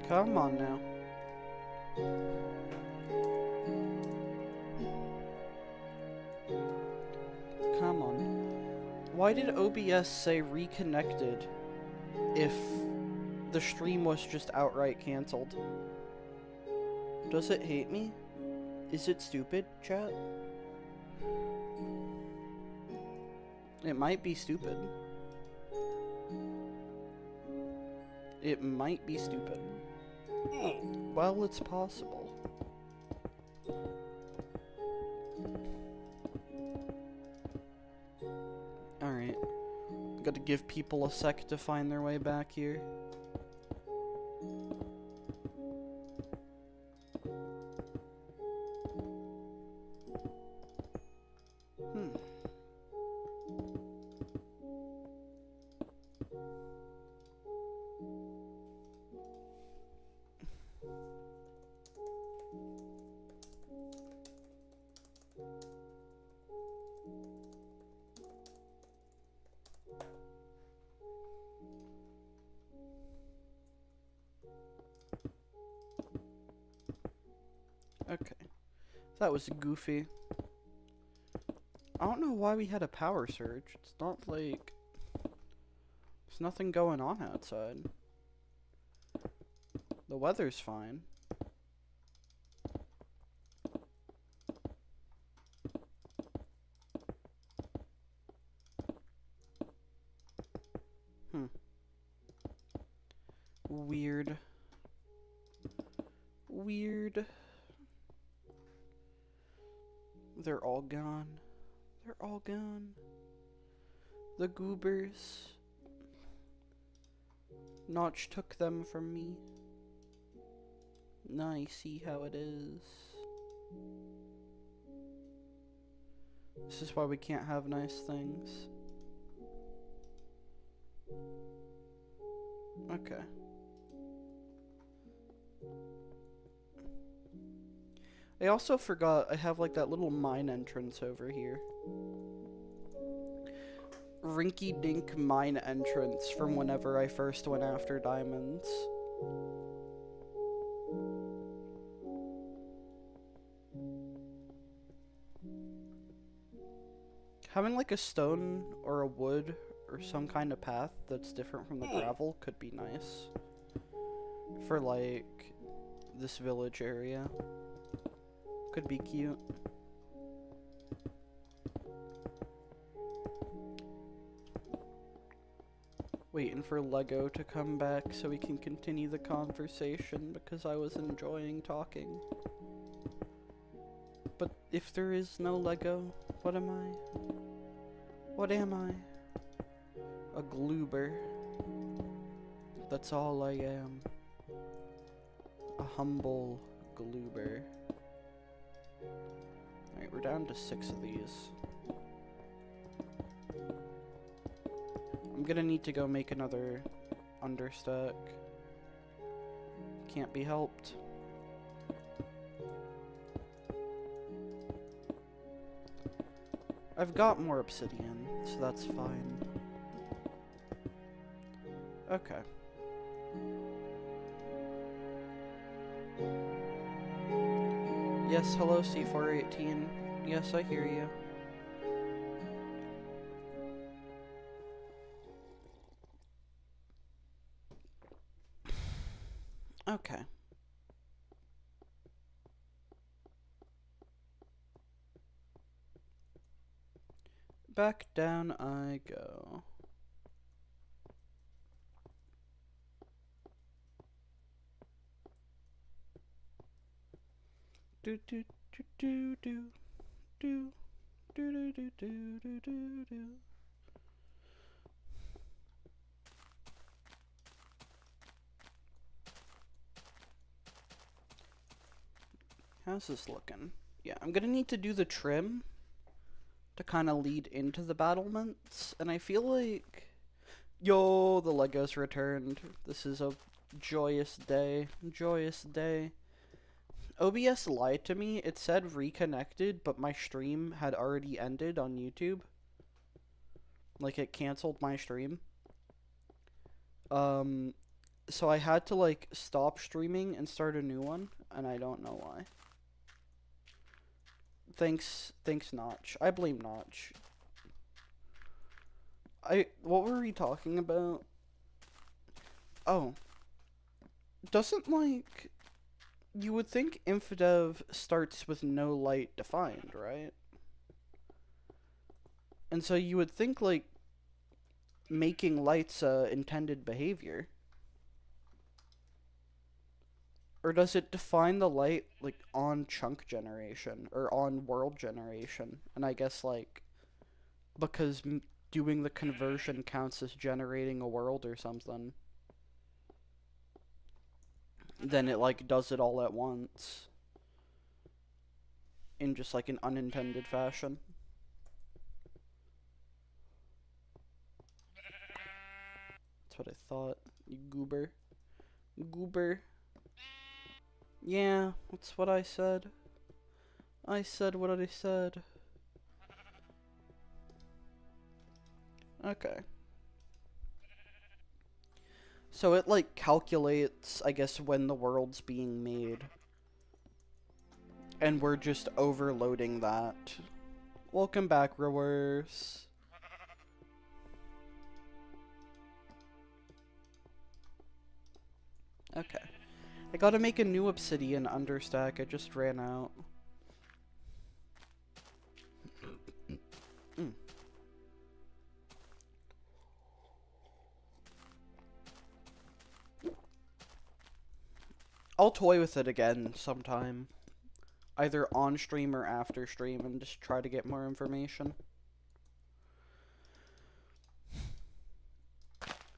Come on now. Come on. Why did OBS say reconnected if the stream was just outright cancelled? Does it hate me? Is it stupid, chat? It might be stupid. It might be stupid. Well, it's possible. Alright. Gotta give people a sec to find their way back here. Okay. That was goofy. I don't know why we had a power surge. It's not like... There's nothing going on outside. The weather's fine. Weird. Weird. They're all gone. They're all gone. The goobers. Notch took them from me. Now I see how it is. This is why we can't have nice things. Okay. I also forgot I have like that little mine entrance over here. Rinky dink mine entrance from whenever I first went after diamonds. Having like a stone or a wood or some kind of path that's different from the gravel could be nice. For like this village area. Could be cute. Waiting for Lego to come back so we can continue the conversation because I was enjoying talking. But if there is no Lego, what am I? What am I? A gloober. That's all I am. A humble gloober. Alright, we're down to 6 of these. I'm gonna need to go make another understack. Can't be helped. I've got more obsidian, so that's fine. Okay. Yes, hello C418. Yes, I hear you. Okay. Back down I go. Do do do do do do do do do do do do do. How's this looking? Yeah, I'm gonna need to do the trim to kind of lead into the battlements, and I feel like... Yo, the Legos returned. This is a joyous day. Joyous day. OBS lied to me. It said reconnected, but my stream had already ended on YouTube. Like, it canceled my stream. So I had to like stop streaming and start a new one, and I don't know why. Thanks Notch. I blame Notch. What were we talking about? Oh, doesn't like you would think InfDev starts with no light defined, right? And so you would think like making light's intended behavior. Or does it define the light like on chunk generation or on world generation? And I guess like because doing the conversion counts as generating a world or something, then it like does it all at once in just like an unintended fashion. That's what I thought. You goober. Goober. Yeah, that's what I said. I said what I said. Okay. So it like calculates, I guess, when the world's being made. And we're just overloading that. Welcome back, Rowers. Okay. I gotta make a new obsidian understack. I just ran out. Mm. I'll toy with it again sometime. Either on stream or after stream and just try to get more information.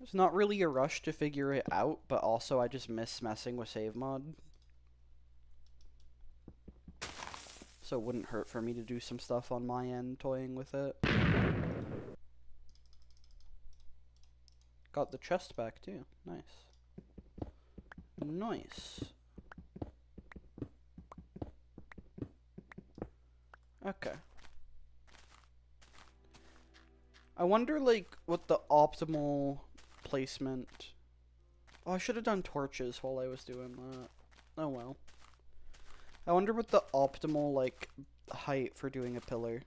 It's not really a rush to figure it out, but also I just miss messing with save mod. So it wouldn't hurt for me to do some stuff on my end toying with it. Got the chest back too. Nice. Nice. Okay. I wonder, like, what the optimal placement... Oh, I should have done torches while I was doing that. Oh well. I wonder what the optimal, like, height for doing a pillar.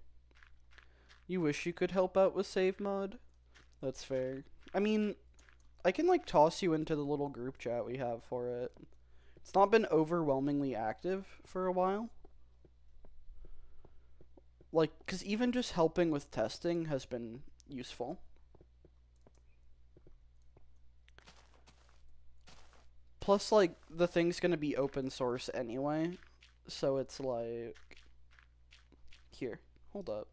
You wish you could help out with save mod? That's fair. I mean, I can, like, toss you into the little group chat we have for it. It's not been overwhelmingly active for a while. Like, because even just helping with testing has been useful. Plus, like, the thing's gonna be open source anyway. So it's like... Here, hold up.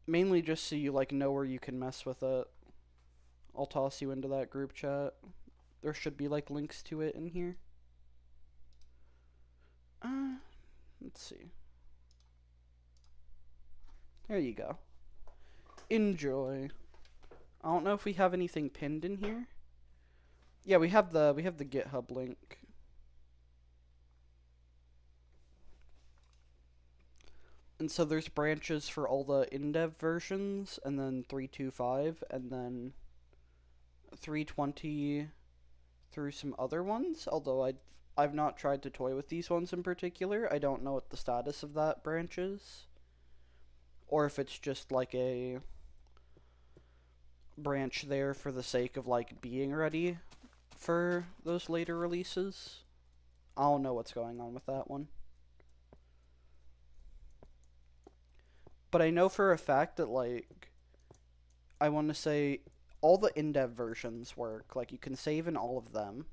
Mainly just so you, like, know where you can mess with it. I'll toss you into that group chat. There should be, like, links to it in here. Let's see. There you go. Enjoy. I don't know if we have anything pinned in here. Yeah, we have the GitHub link. And so there's branches for all the InDev versions, and then 3.2.5, and then 3.20 through some other ones. Although I've not tried to toy with these ones in particular. I don't know what the status of that branch is. Or if it's just like a branch there for the sake of like being ready for those later releases. I don't know what's going on with that one. But I know for a fact that, like, I want to say all the InDev versions work. Like, you can save in all of them.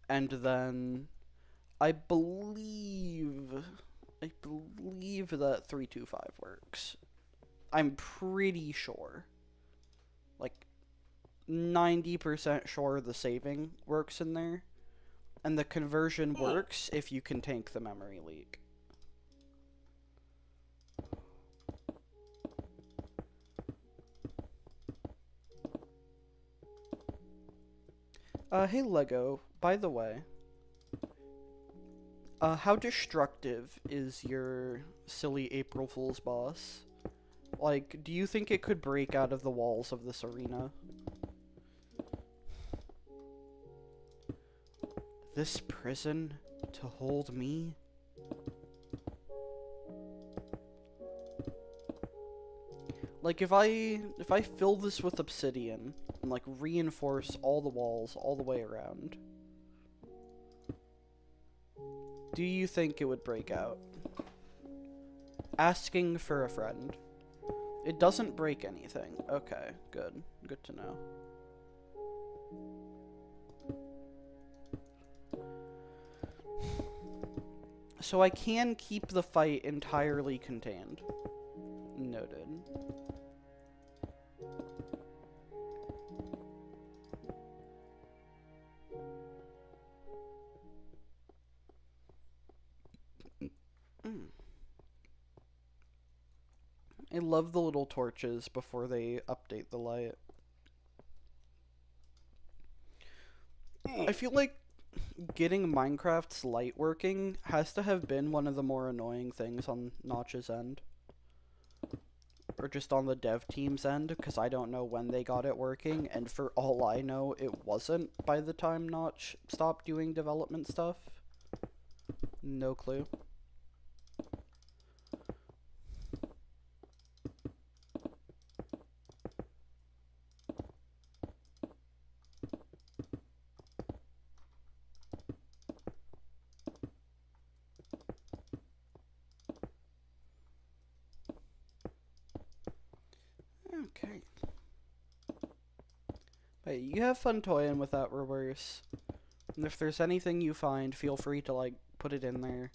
And then I believe that 3.2.5 works. I'm pretty sure. Like, 90% sure the saving works in there. And the conversion works if you can tank the memory leak. Hey Lego, by the way, how destructive is your silly April Fool's boss? Like, do you think it could break out of the walls of this arena? This prison to hold me? Like, if I fill this with obsidian and like reinforce all the walls all the way around, do you think it would break out? Asking for a friend. It doesn't break anything. Okay, good. Good to know. So I can keep the fight entirely contained. Noted. I love the little torches before they update the light. I feel like getting Minecraft's light working has to have been one of the more annoying things on Notch's end. Or just on the dev team's end, because I don't know when they got it working, and for all I know, it wasn't by the time Notch stopped doing development stuff. No clue. Okay. But you have fun toying with that reverse. And if there's anything you find, feel free to, like, put it in there.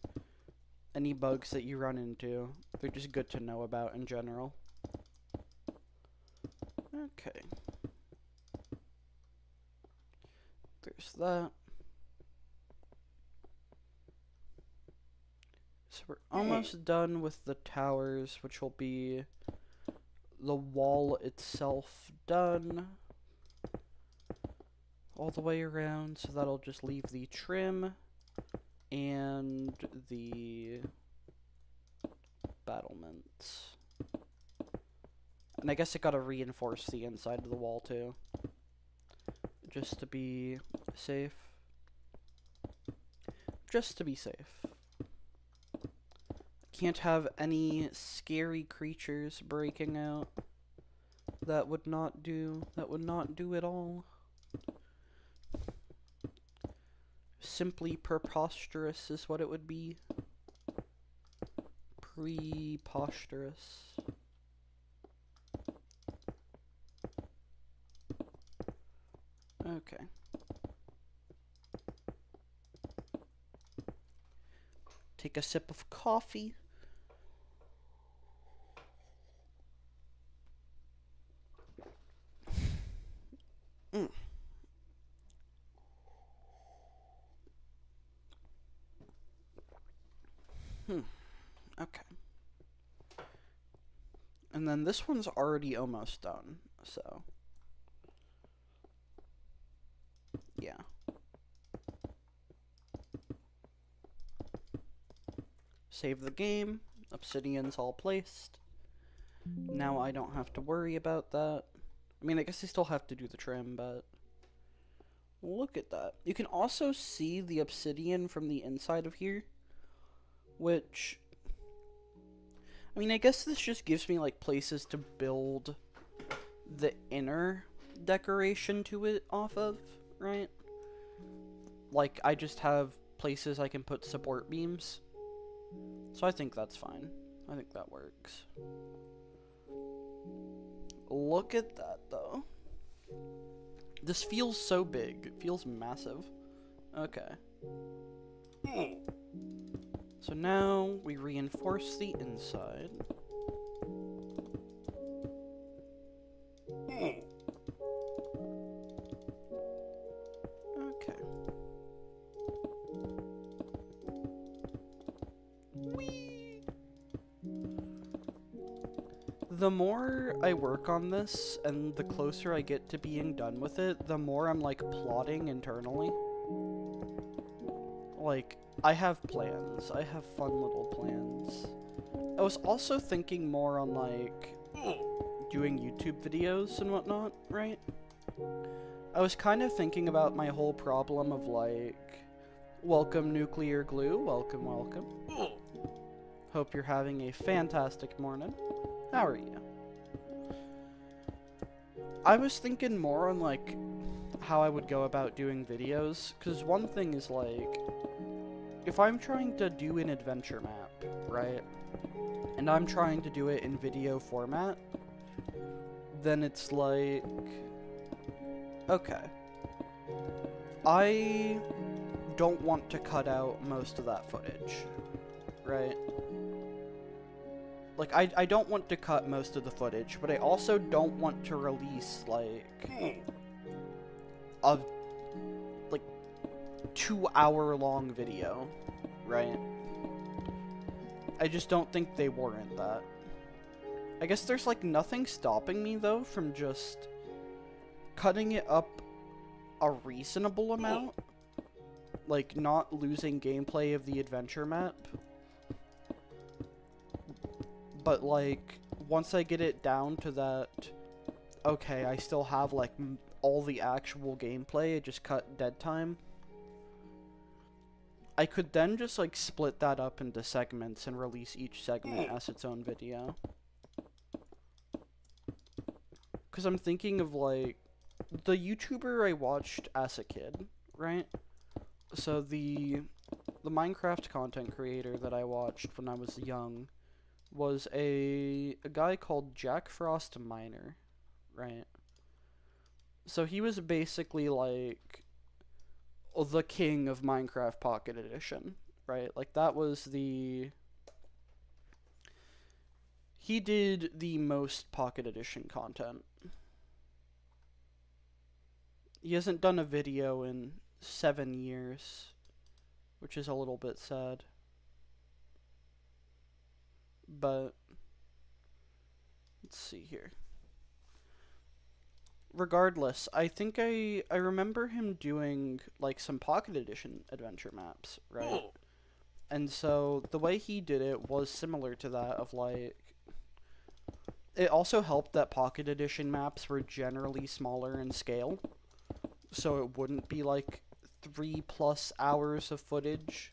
Any bugs that you run into, they're just good to know about in general. Okay. There's that. So we're almost done with the towers, which will be the wall itself done all the way around, so that'll just leave the trim and the battlements. And I guess I gotta reinforce the inside of the wall too, just to be safe. Just to be safe. Can't have any scary creatures breaking out. That would not do at all. Simply preposterous is what it would be. Preposterous. Okay. Take a sip of coffee. Okay. And then this one's already almost done, so. Yeah. Save the game. Obsidian's all placed. Now I don't have to worry about that. I mean, I guess I still have to do the trim, but look at that. You can also see the obsidian from the inside of here, which, I mean, I guess this just gives me, like, places to build the inner decoration to it off of, right? Like, I just have places I can put support beams. So I think that's fine. I think that works. Look at that, though. This feels so big. It feels massive. Okay. So now we reinforce the inside. Okay. Whee! The more I work on this, and the closer I get to being done with it, the more I'm, like, plotting internally. Like, I have plans. I have fun little plans. I was also thinking more on, like, doing YouTube videos and whatnot, right? I was kind of thinking about my whole problem of like, welcome nuclear glue, welcome, welcome. Hope you're having a fantastic morning. How are you? I was thinking more on like how I would go about doing videos, because one thing is like, if I'm trying to do an adventure map, right, and I'm trying to do it in video format, then it's like, okay, I don't want to cut out most of that footage, right? Like, I don't want to cut most of the footage, but I also don't want to release, like, a, like, 2-hour-long video, right? I just don't think they warrant that. I guess there's, like, nothing stopping me, though, from just cutting it up a reasonable amount. Like, not losing gameplay of the adventure map. But, like, once I get it down to that, okay, I still have, like, all the actual gameplay, I just cut dead time. I could then just, like, split that up into segments and release each segment as its own video. Because I'm thinking of, like, the YouTuber I watched as a kid, right? So the Minecraft content creator that I watched when I was young was a guy called Jack Frost Miner, right? So he was basically like the king of Minecraft Pocket Edition, right? Like that was the... He did the most Pocket Edition content. He hasn't done a video in 7 years, which is a little bit sad. But let's see here. Regardless, I think I remember him doing like some Pocket Edition adventure maps, right? And so the way he did it was similar to that of like, it also helped that Pocket Edition maps were generally smaller in scale, so it wouldn't be like 3+ hours of footage,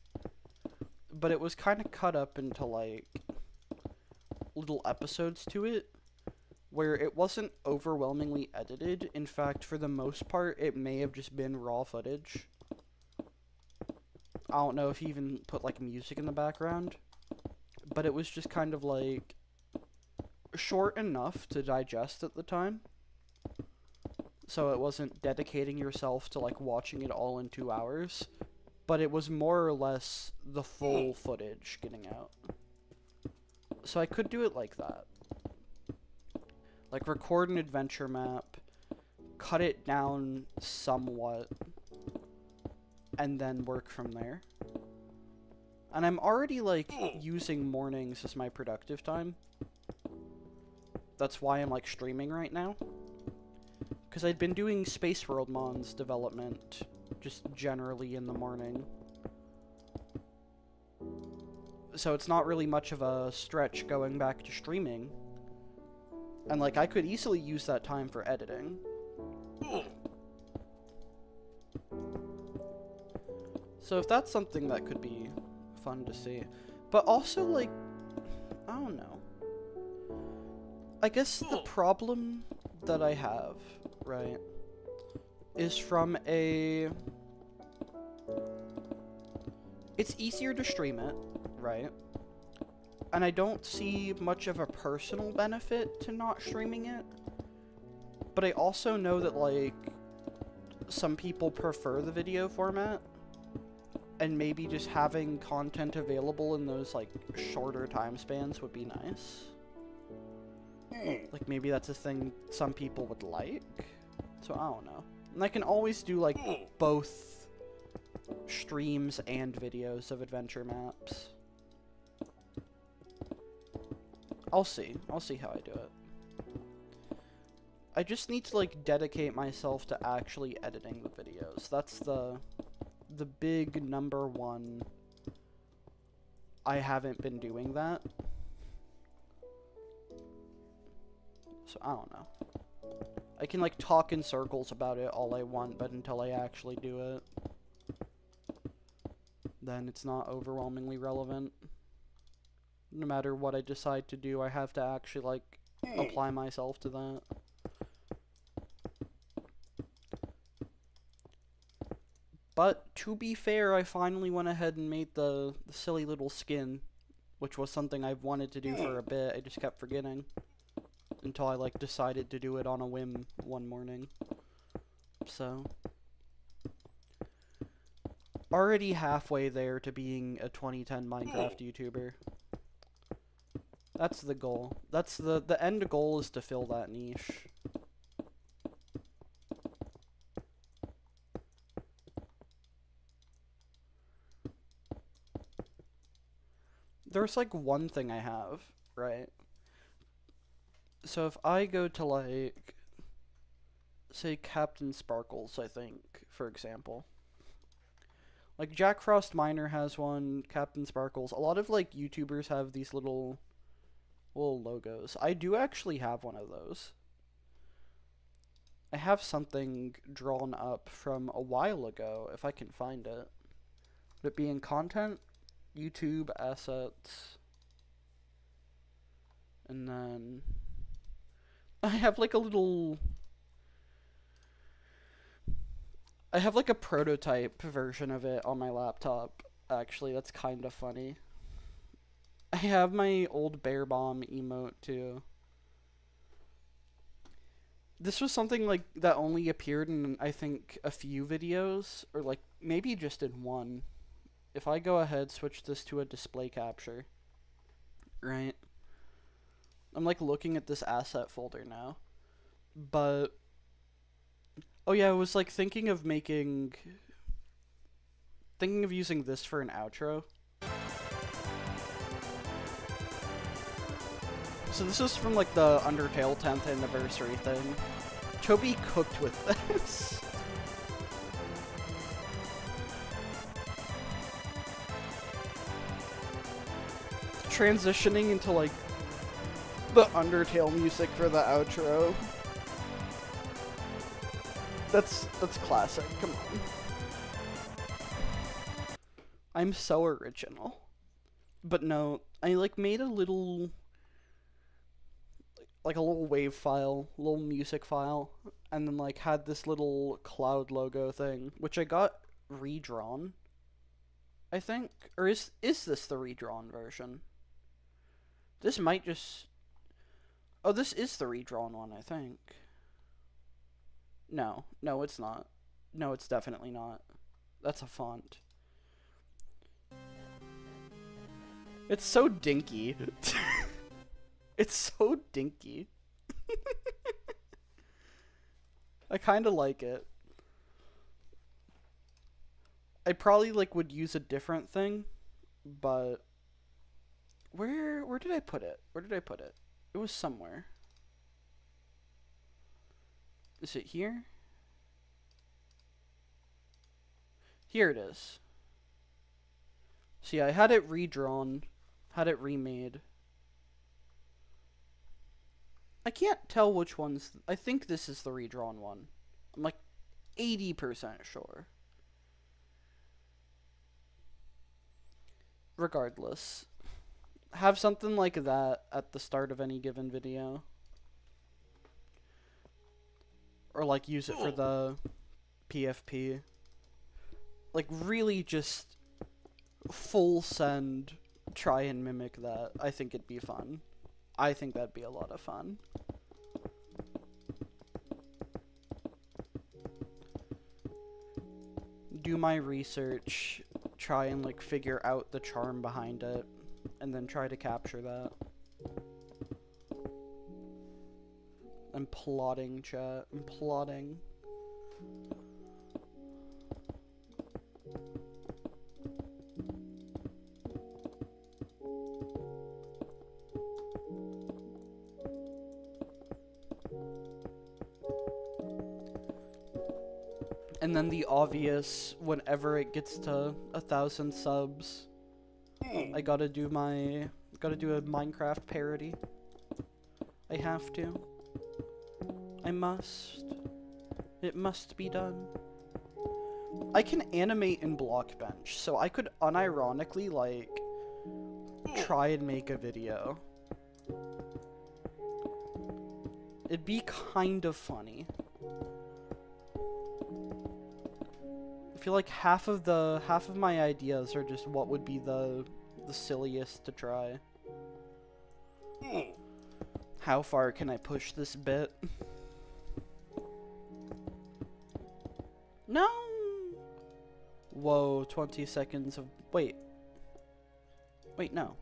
but it was kind of cut up into like little episodes to it, where it wasn't overwhelmingly edited. In fact, for the most part, it may have just been raw footage. I don't know if he even put like music in the background, but it was just kind of like short enough to digest at the time, so it wasn't dedicating yourself to like watching it all in 2 hours, but it was more or less the full footage getting out. So I could do it like that. Like, record an adventure map, cut it down somewhat, and then work from there. And I'm already, like, using mornings as my productive time. That's why I'm, like, streaming right now. Because I'd been doing Space World Mons development just generally in the morning. So it's not really much of a stretch going back to streaming. And, like, I could easily use that time for editing. So if that's something that could be fun to see. But also, like, I don't know. I guess the problem that I have, right, is from a... It's easier to stream it, right? And I don't see much of a personal benefit to not streaming it. But I also know that, like, some people prefer the video format. And maybe just having content available in those, like, shorter time spans would be nice. Like, maybe that's a thing some people would like. So, I don't know. And I can always do, like, both streams and videos of adventure maps. I'll see. I'll see how I do it. I just need to, like, dedicate myself to actually editing the videos. That's the big number one. I haven't been doing that. So I don't know. I can like talk in circles about it all I want, but until I actually do it, then it's not overwhelmingly relevant. No matter what I decide to do, I have to actually like apply myself to that. But to be fair, I finally went ahead and made the silly little skin, which was something I've wanted to do for a bit. I just kept forgetting until I like decided to do it on a whim one morning. So already halfway there to being a 2010 Minecraft YouTuber. That's the goal. That's the end goal, is to fill that niche. There's like one thing I have, right? So if I go to like, say Captain Sparkles, I think, for example. Like Jack Frost Miner has one, Captain Sparkles. A lot of like YouTubers have these little logos. I do actually have one of those. I have something drawn up from a while ago, if I can find it. Would it be in content? YouTube assets. And then I have like a little... I have like a prototype version of it on my laptop. Actually, that's kind of funny. I have my old bear bomb emote too. This was something like that only appeared in, I think, a few videos, or like maybe just in one. If I go ahead, switch this to a display capture, right? I'm like looking at this asset folder now, but oh yeah, I was like thinking of using this for an outro. So this is from like the Undertale 10th anniversary thing. Toby cooked with this. Transitioning into like the Undertale music for the outro. That's classic, come on. I'm so original. But no, I like made a little... like a little wave file, little music file, and then like had this little cloud logo thing, which I got redrawn, I think. Or is this the redrawn version? This might just... oh, this is the redrawn one, I think. No, it's not. No, it's definitely not. That's a font. It's so dinky. It's so dinky. I kind of like it. I probably like would use a different thing, but where did I put it? Where did I put it? It was somewhere. Is it here? Here it is. See, I had it redrawn, had it remade. I can't tell which one's... I think this is the redrawn one. I'm like 80% sure. Regardless. Have something like that at the start of any given video. Or like use it for the PFP. Like really just full send, try and mimic that. I think it'd be fun. I think that'd be a lot of fun. Do my research, try and like figure out the charm behind it, and then try to capture that. I'm plotting, chat. I'm plotting. And then the obvious, whenever it gets to 1,000 subs, I gotta do a Minecraft parody. I have to. I must. It must be done. I can animate in Blockbench, so I could unironically, like, try and make a video. It'd be kind of funny. I feel like half of my ideas are just what would be the silliest to try. How far can I push this bit? No! Whoa, 20 seconds of... Wait. Wait, no.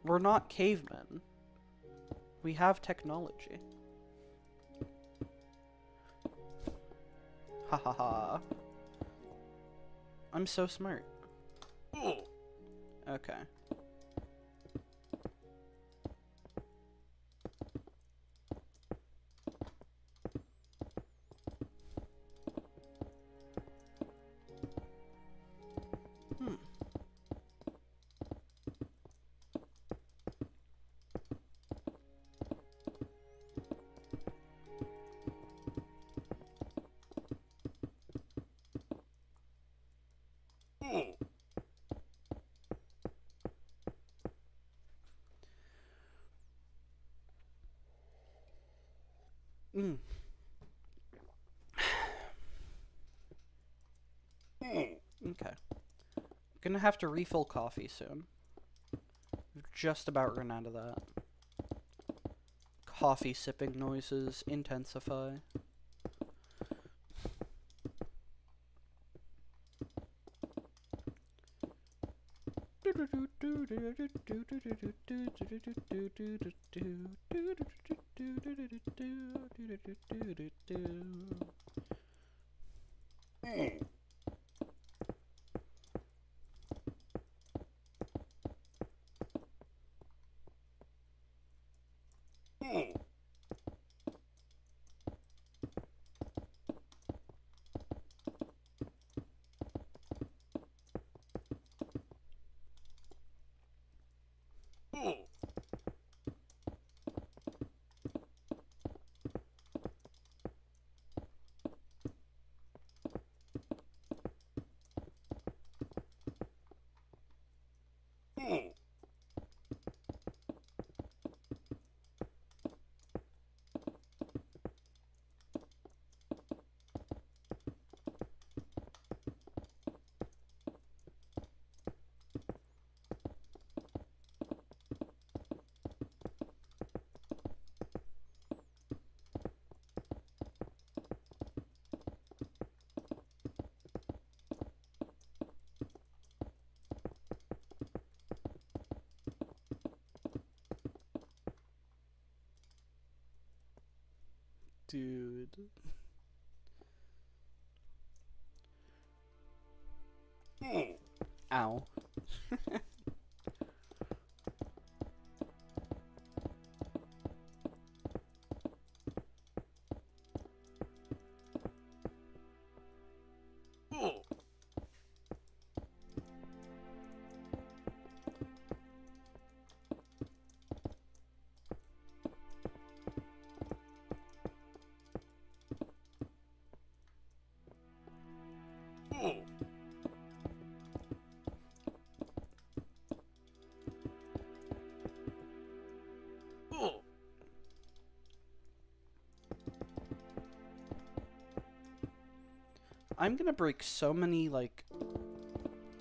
We're not cavemen. We have technology. Ha ha ha. I'm so smart. Okay. Okay. Gonna have to refill coffee soon. We've just about run out of that. Coffee sipping noises intensify. Dude. Ow. I'm gonna break so many, like,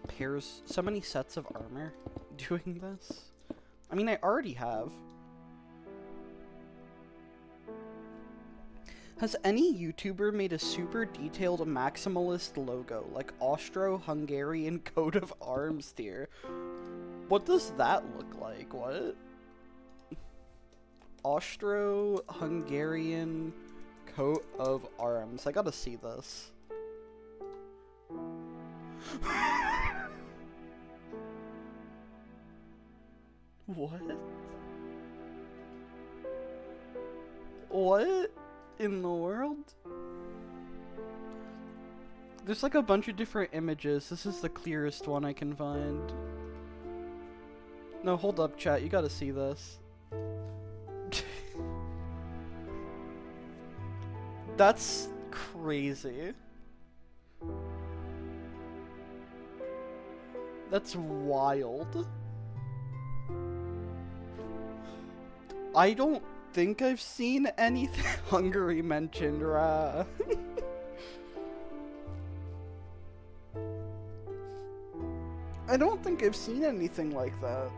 pairs, so many sets of armor doing this. I mean, I already have. Has any YouTuber made a super detailed maximalist logo, like Austro-Hungarian coat of arms tier? What does that look like? What? Austro-Hungarian coat of arms. I gotta see this. What? What in the world? There's like a bunch of different images. This is the clearest one I can find. No, hold up, chat. You gotta see this. That's crazy. That's wild. I don't think I've seen anything Hungary mentioned, rah. I don't think I've seen anything like that.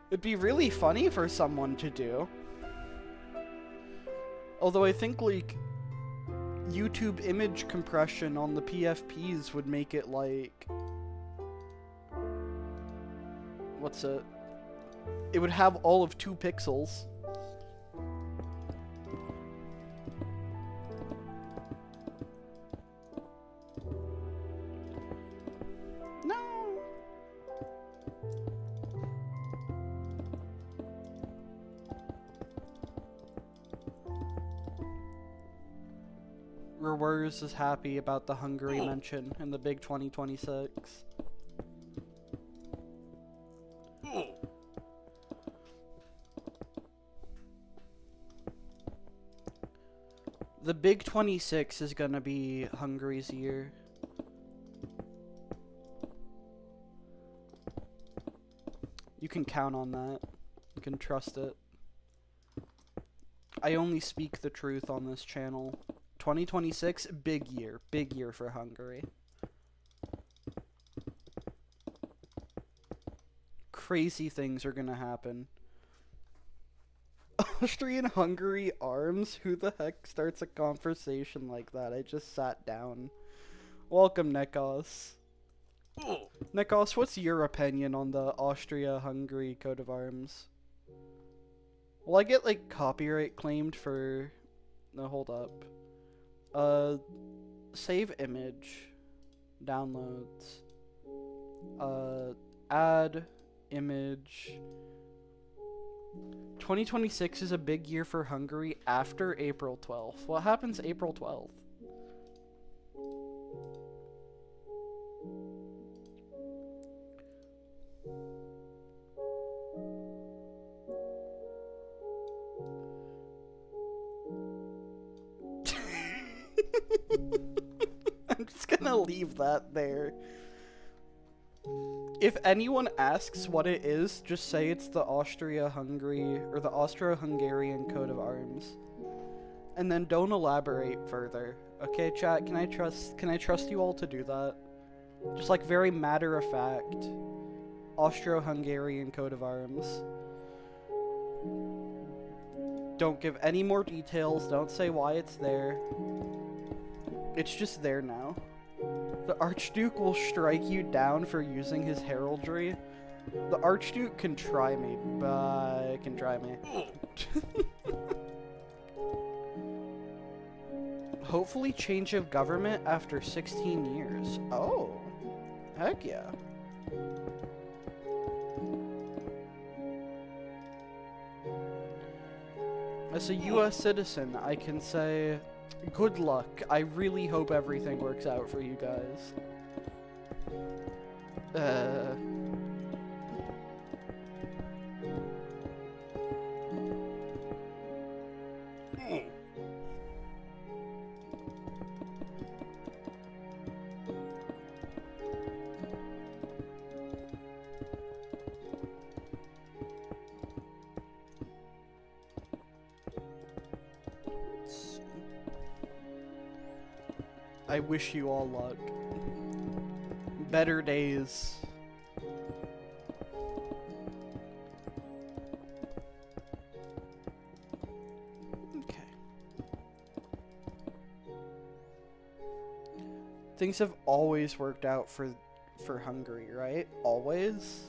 It'd be really funny for someone to do. Although I think, like, YouTube image compression on the PFPs would make it, like... What's it? It would have all of 2 pixels. No! Rewers is happy about the Hungary mention in the big 2026. The big 26 is gonna be Hungary's year. You can count on that. You can trust it. I only speak the truth on this channel. 2026, big year for Hungary. Crazy things are gonna happen. Austrian-Hungary arms? Who the heck starts a conversation like that? I just sat down. Welcome, Nekos. Nekos, what's your opinion on the Austria-Hungary coat of arms? Will I get, like, copyright claimed for... No, hold up. Save image. Downloads. Add image. 2026 is a big year for Hungary after April 12th. What happens April 12th? I'm just gonna leave that there. If anyone asks what it is, just say it's the Austria-Hungary or the Austro-Hungarian coat of arms. And then don't elaborate further. Okay, chat, can I trust you all to do that? Just like very matter of fact. Austro-Hungarian coat of arms. Don't give any more details, don't say why it's there. It's just there now. The Archduke will strike you down for using his heraldry. The Archduke can try me, but can try me. Hopefully change of government after 16 years. Oh, heck yeah. As a US citizen, I can say, good luck. I really hope everything works out for you guys. I wish you all luck. Better days. Okay. Things have always worked out for Hungary, right? Always?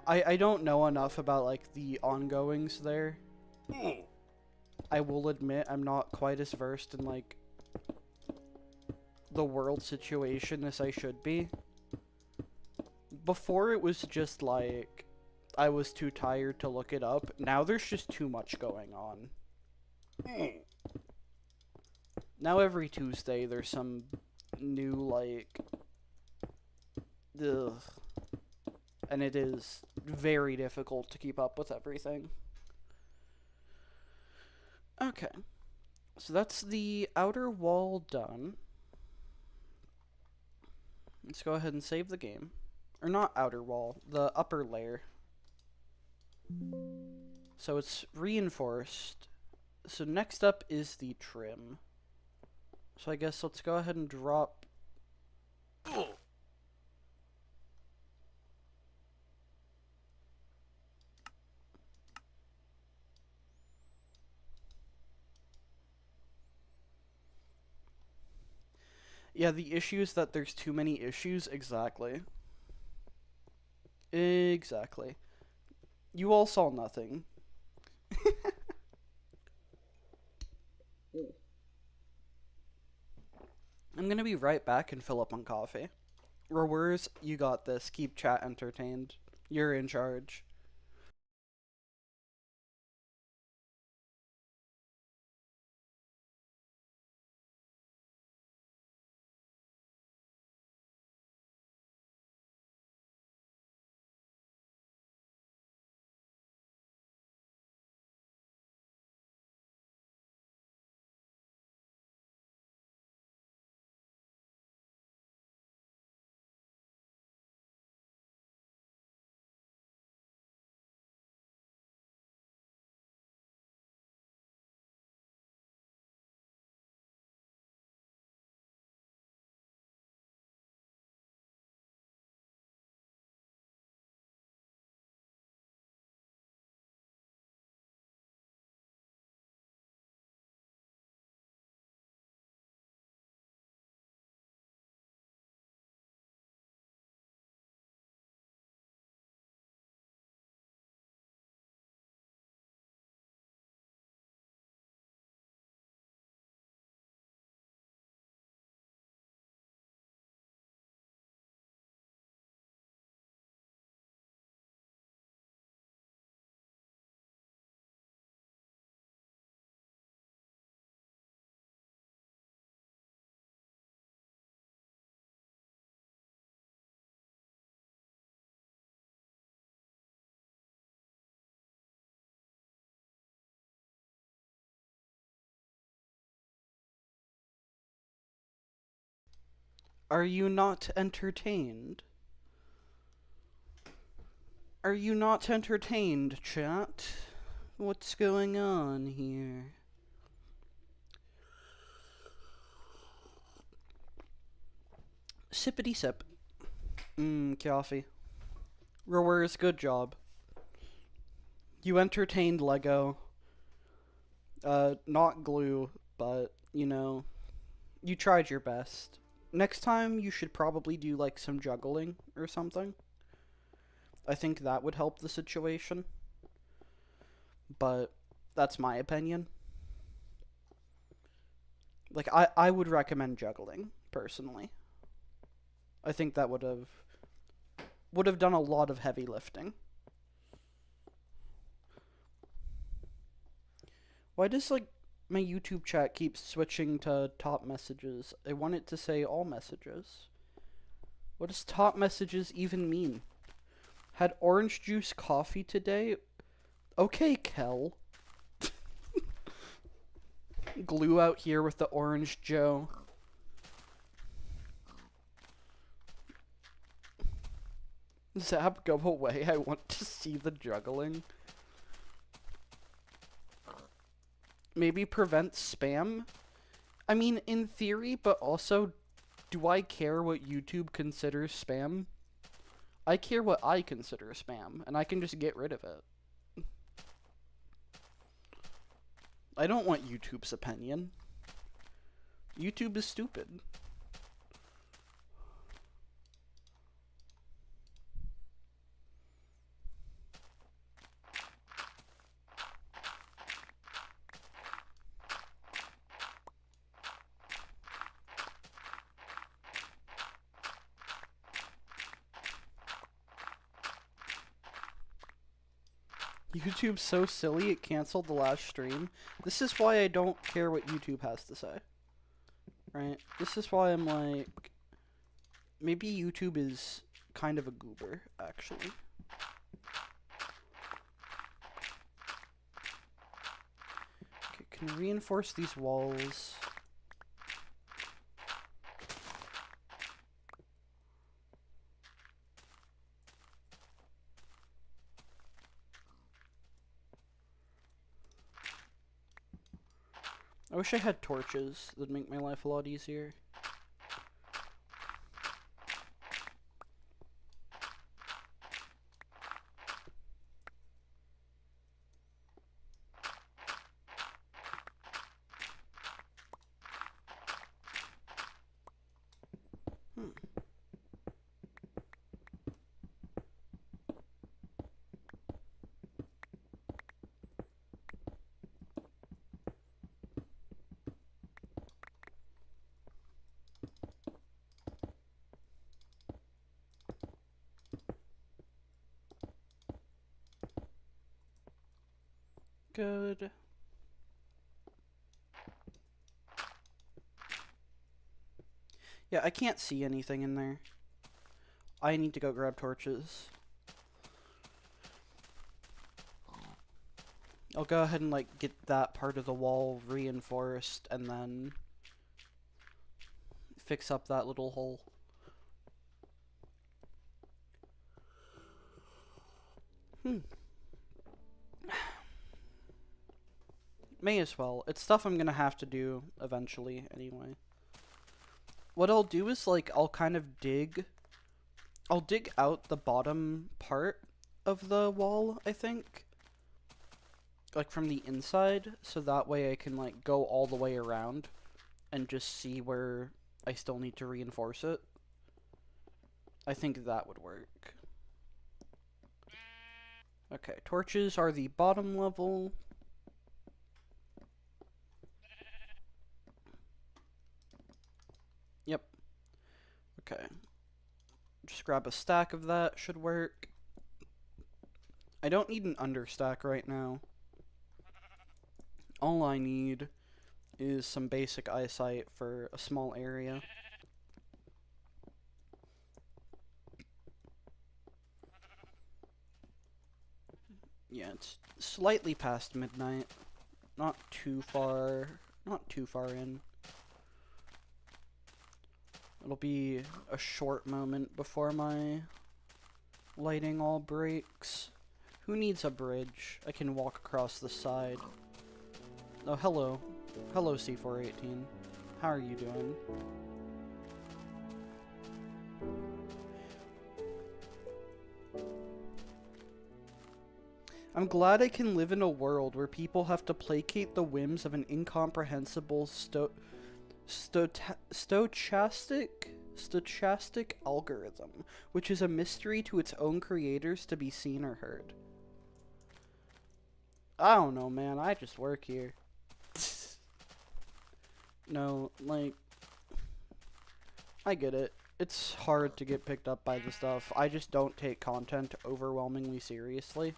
I don't know enough about, like, the ongoings there. I will admit I'm not quite as versed in, like, the world situation as I should be. Before it was just, like, I was too tired to look it up. Now there's just too much going on. Now every Tuesday there's some new, like... Ugh. And it is very difficult to keep up with everything. Okay. So that's the outer wall done. Let's go ahead and save the game. Or not outer wall, the upper layer. So it's reinforced. So next up is the trim. So I guess let's go ahead and drop... Yeah, the issue is that there's too many issues. Exactly. Exactly. You all saw nothing. I'm gonna be right back and fill up on coffee. Rowers, you got this. Keep chat entertained. You're in charge. Are you not entertained? Are you not entertained, chat? What's going on here? Sippity sip. Coffee. Rowers, good job. You entertained Lego. Not glue, but, you know, you tried your best. Next time, you should probably do, like, some juggling or something. I think that would help the situation. But that's my opinion. Like, I would recommend juggling, personally. I think that would have done a lot of heavy lifting. Why does, like, my YouTube chat keep switching to top messages? I want it to say all messages. What does top messages even mean? Had orange juice coffee today? Okay, Kel. Glue out here with the orange Joe. Zap, go away. I want to see the juggling. Maybe prevent spam? I mean, in theory, but also, do I care what YouTube considers spam? I care what I consider spam, and I can just get rid of it. I don't want YouTube's opinion. YouTube is stupid. YouTube's so silly it canceled the last stream. This is why I don't care what YouTube has to say. Right? This is why I'm like... Maybe YouTube is kind of a goober, actually. can reinforce these walls. I wish I had torches. That'd make my life a lot easier. Good. Yeah, I can't see anything in there. I need to go grab torches. I'll go ahead and, like, get that part of the wall reinforced and then fix up that little hole. May as well. It's stuff I'm gonna have to do eventually anyway. What I'll do is, like, I'll kind of dig out the bottom part of the wall, I think. Like, from the inside, so that way I can, like, go all the way around and just see where I still need to reinforce it. I think that would work. Okay, torches are the bottom level. Yep. Okay. Just grab a stack of that, should work. I don't need an understack right now. All I need is some basic eyesight for a small area. Yeah, it's slightly past midnight. Not too far in. It'll be a short moment before my lighting all breaks. Who needs a bridge? I can walk across the side. Oh, hello. Hello, C418. How are you doing? I'm glad I can live in a world where people have to placate the whims of an incomprehensible stochastic algorithm, which is a mystery to its own creators to be seen or heard. I don't know, man. I just work here. No, like, I get it. It's hard to get picked up by the stuff. I just don't take content overwhelmingly seriously.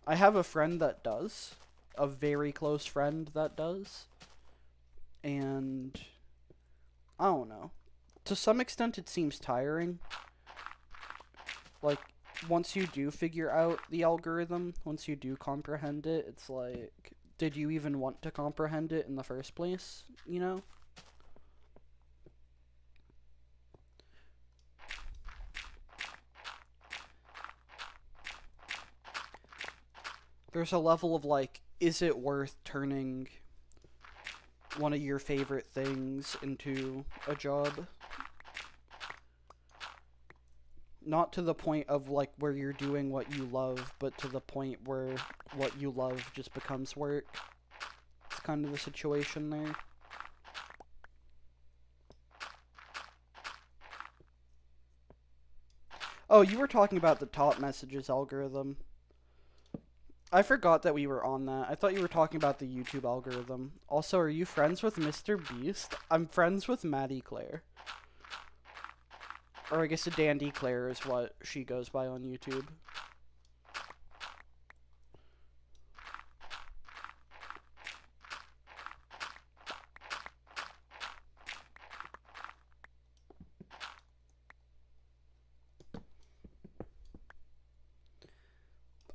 I have a friend that does. A very close friend that does. And I don't know. To some extent, it seems tiring. Like, once you do figure out the algorithm, once you do comprehend it, it's like, did you even want to comprehend it in the first place? You know? There's a level of, like, is it worth turning one of your favorite things into a job? Not to the point of, like, where you're doing what you love, but to the point where what you love just becomes work. It's kind of the situation there. Oh, you were talking about the top messages algorithm. I forgot that we were on that. I thought you were talking about the YouTube algorithm. Also, are you friends with Mr. Beast? I'm friends with Maddie Claire. Or I guess a Dandy Claire is what she goes by on YouTube.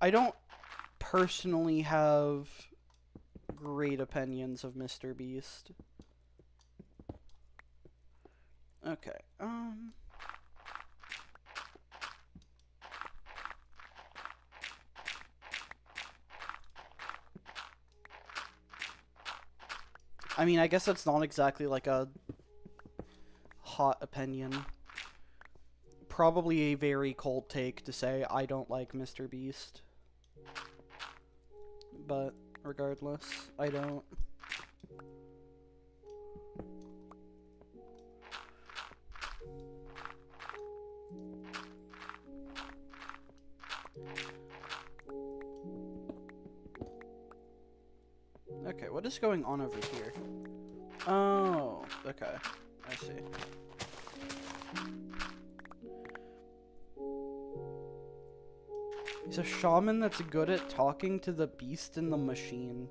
I don't personally have great opinions of Mr. Beast. Okay, I mean, I guess that's not exactly like a hot opinion. Probably a very cold take to say I don't like Mr. Beast. But regardless, I don't. Okay, what is going on over here? Oh, okay. I see. He's a shaman that's good at talking to the beast in the machine.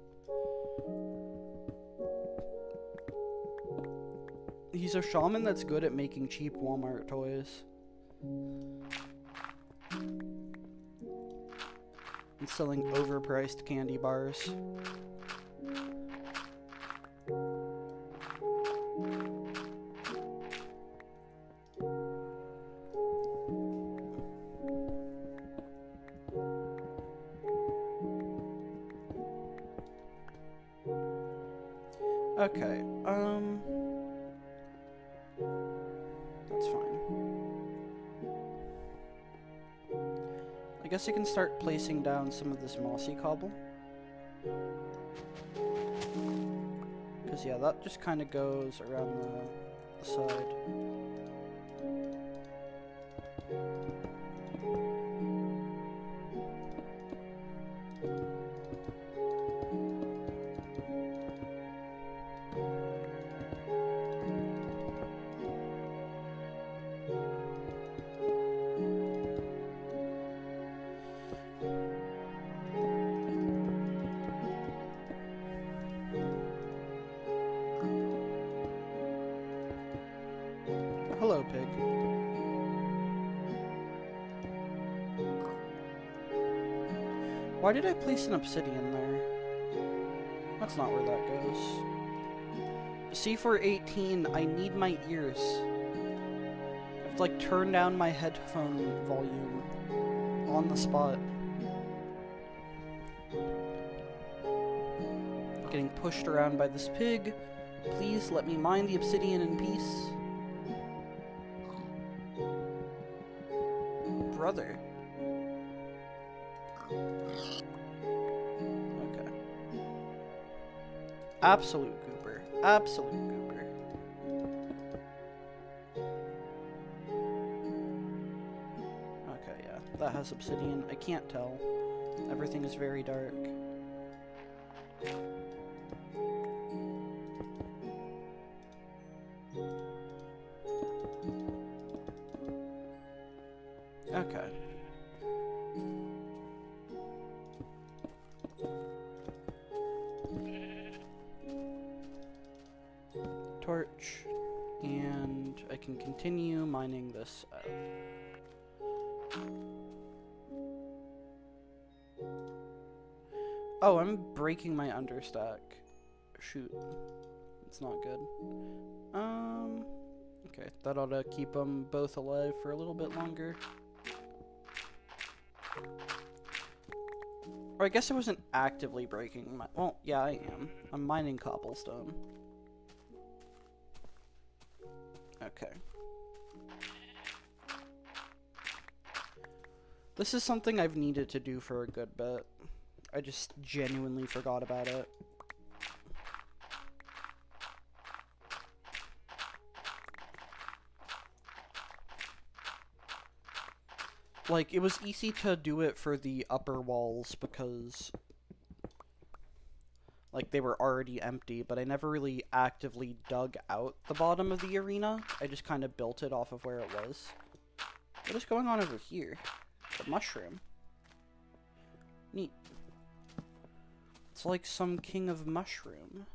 He's a shaman that's good at making cheap Walmart toys. And selling overpriced candy bars. Okay, that's fine. I guess I can start placing down some of this mossy cobble. Because, yeah, that just kind of goes around the side. Hello, pig. Why did I place an obsidian there? That's not where that goes. C418, I need my ears. I have to, like, turn down my headphone volume on the spot. Getting pushed around by this pig. Please let me mine the obsidian in peace. Brother. Okay. Absolute goober. Absolute goober. Okay, yeah. That has obsidian. I can't tell. Everything is very dark. Okay. Torch, and I can continue mining this out. Oh, I'm breaking my understack. Shoot. It's not good. Okay, that ought to keep them both alive for a little bit longer. Or I guess I wasn't actively breaking my... Well, yeah, I am. I'm mining cobblestone. Okay. This is something I've needed to do for a good bit. I just genuinely forgot about it. Like, it was easy to do it for the upper walls because, like, they were already empty, but I never really actively dug out the bottom of the arena. I just kind of built it off of where it was. What is going on over here? A mushroom. Neat. It's like some king of mushroom.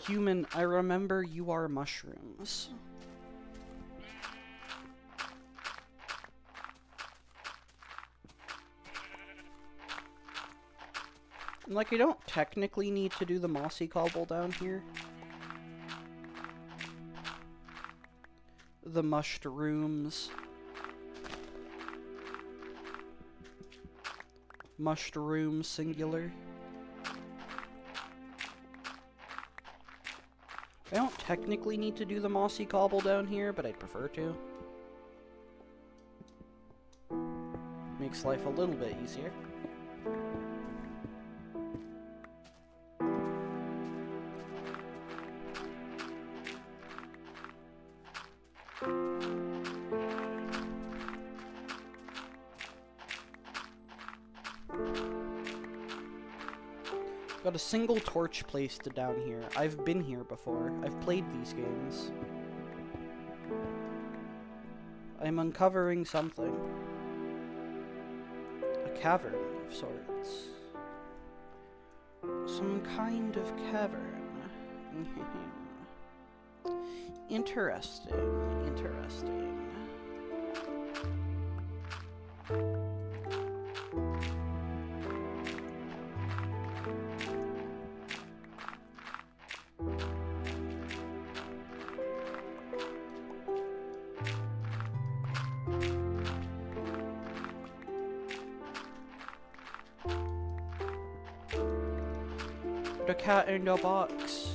Human, I remember you are mushrooms. Like, I don't technically need to do the mossy cobble down here. The mushrooms. Mushroom singular. I don't technically need to do the mossy cobble down here, but I'd prefer to. Makes life a little bit easier. Got a single torch placed down here. I've been here before. I've played these games. I'm uncovering something. A cavern of sorts. Some kind of cavern. Interesting. Interesting. The cat in the box.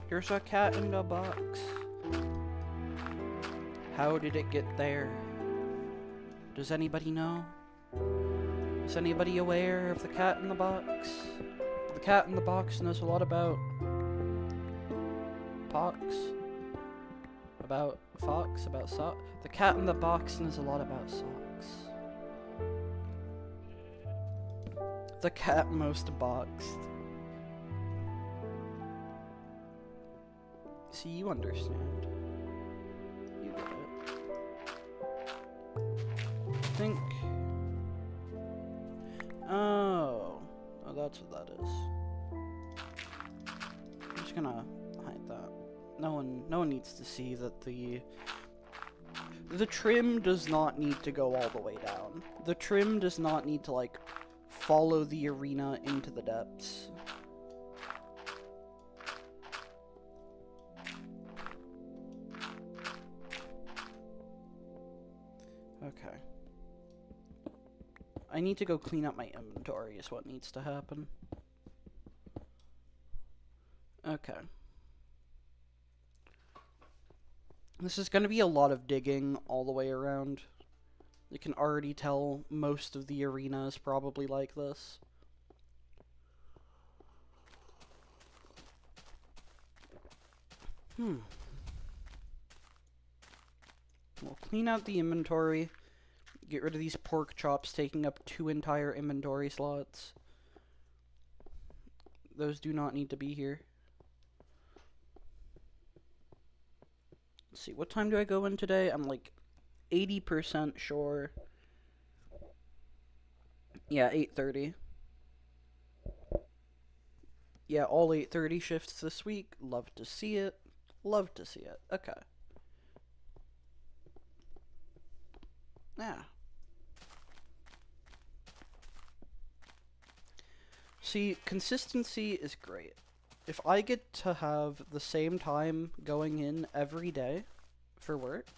There's a cat in the box. How did it get there? Does anybody know? Is anybody aware of the cat in the box? The cat in the box knows a lot about pox. About fox, about sock. The cat in the box knows a lot about socks. The cat most boxed. See, you understand. You get it. I think... Oh, that's what that is. I'm just gonna hide that. No one needs to see that the trim does not need to go all the way down. The trim does not need to, like, follow the arena into the depths. Okay. I need to go clean up my inventory is what needs to happen. Okay. This is going to be a lot of digging all the way around. You can already tell most of the arena is probably like this. We'll clean out the inventory. Get rid of these pork chops taking up 2 entire inventory slots. Those do not need to be here. Let's see, what time do I go in today? I'm like 80% sure. Yeah, 8:30. Yeah, all 8:30 shifts this week. Love to see it. Love to see it. Okay. Yeah. See, consistency is great. If I get to have the same time going in every day for work,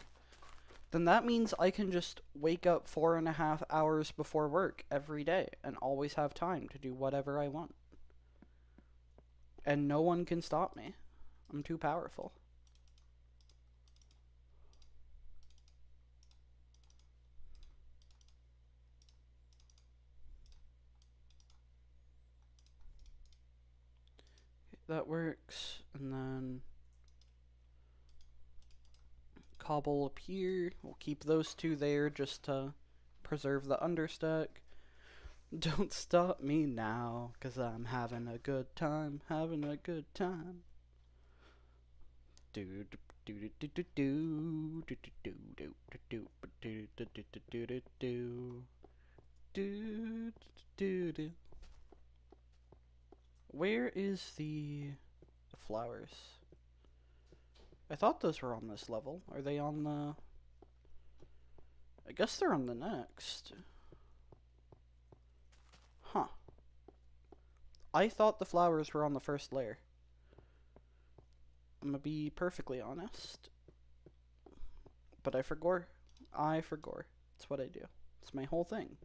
then that means I can just wake up 4.5 hours before work every day and always have time to do whatever I want. And no one can stop me. I'm too powerful. That works, and then cobble up here. We'll keep those 2 there just to preserve the understack. Don't stop me now, 'cause I'm having a good time, having a good time. Do do do do do do do do do do do do do do do do. Where is the flowers? I thought those were on this level. Are they on the... I guess they're on the next. Huh. I thought the flowers were on the first layer. I'm gonna be perfectly honest. But I forgot. I forgot. It's what I do. It's my whole thing.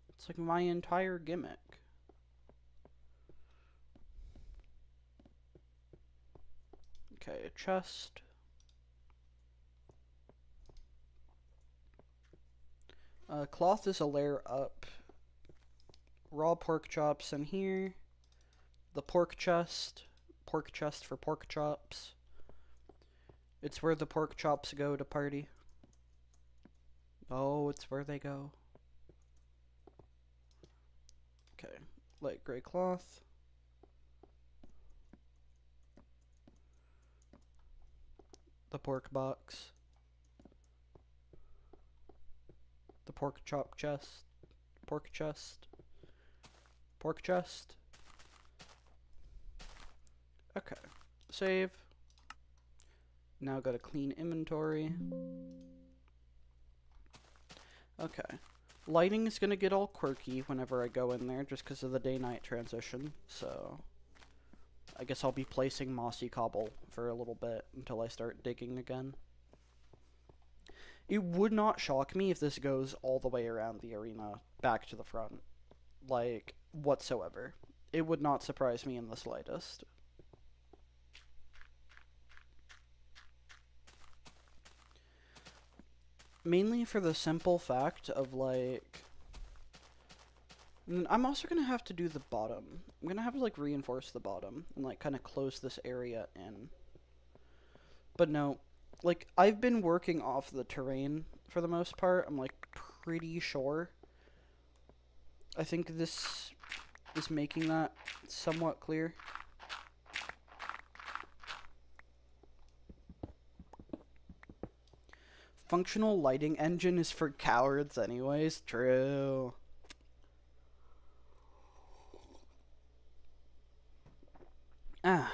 It's like my entire gimmick. Okay, chest. Cloth is a layer up. Raw pork chops in here. The pork chest. Pork chest for pork chops. It's where the pork chops go to party. Oh, it's where they go. Okay, light gray cloth. The pork box. The pork chop chest. Pork chest. Pork chest. Okay, save. Now got a clean inventory. Okay. Lighting is gonna get all quirky whenever I go in there just because of the day-night transition, so I guess I'll be placing mossy cobble for a little bit until I start digging again. It would not shock me if this goes all the way around the arena back to the front, like, whatsoever. It would not surprise me in the slightest. Mainly for the simple fact of, like, I'm also gonna have to do the bottom. I'm gonna have to, like, reinforce the bottom and, like, kind of close this area in. But no, like, I've been working off the terrain for the most part. I'm, like, pretty sure. I think this is making that somewhat clear. Functional lighting engine is for cowards anyways. True. Ah.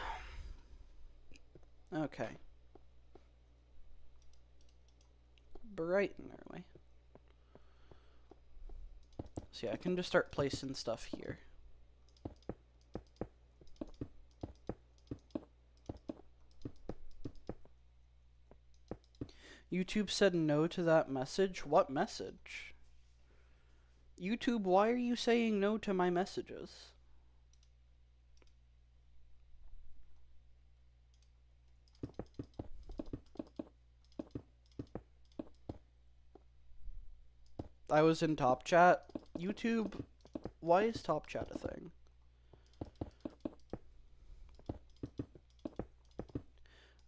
Okay. Bright and early. So yeah, I can just start placing stuff here. YouTube said no to that message? What message? YouTube, why are you saying no to my messages? I was in top chat. YouTube, why is top chat a thing?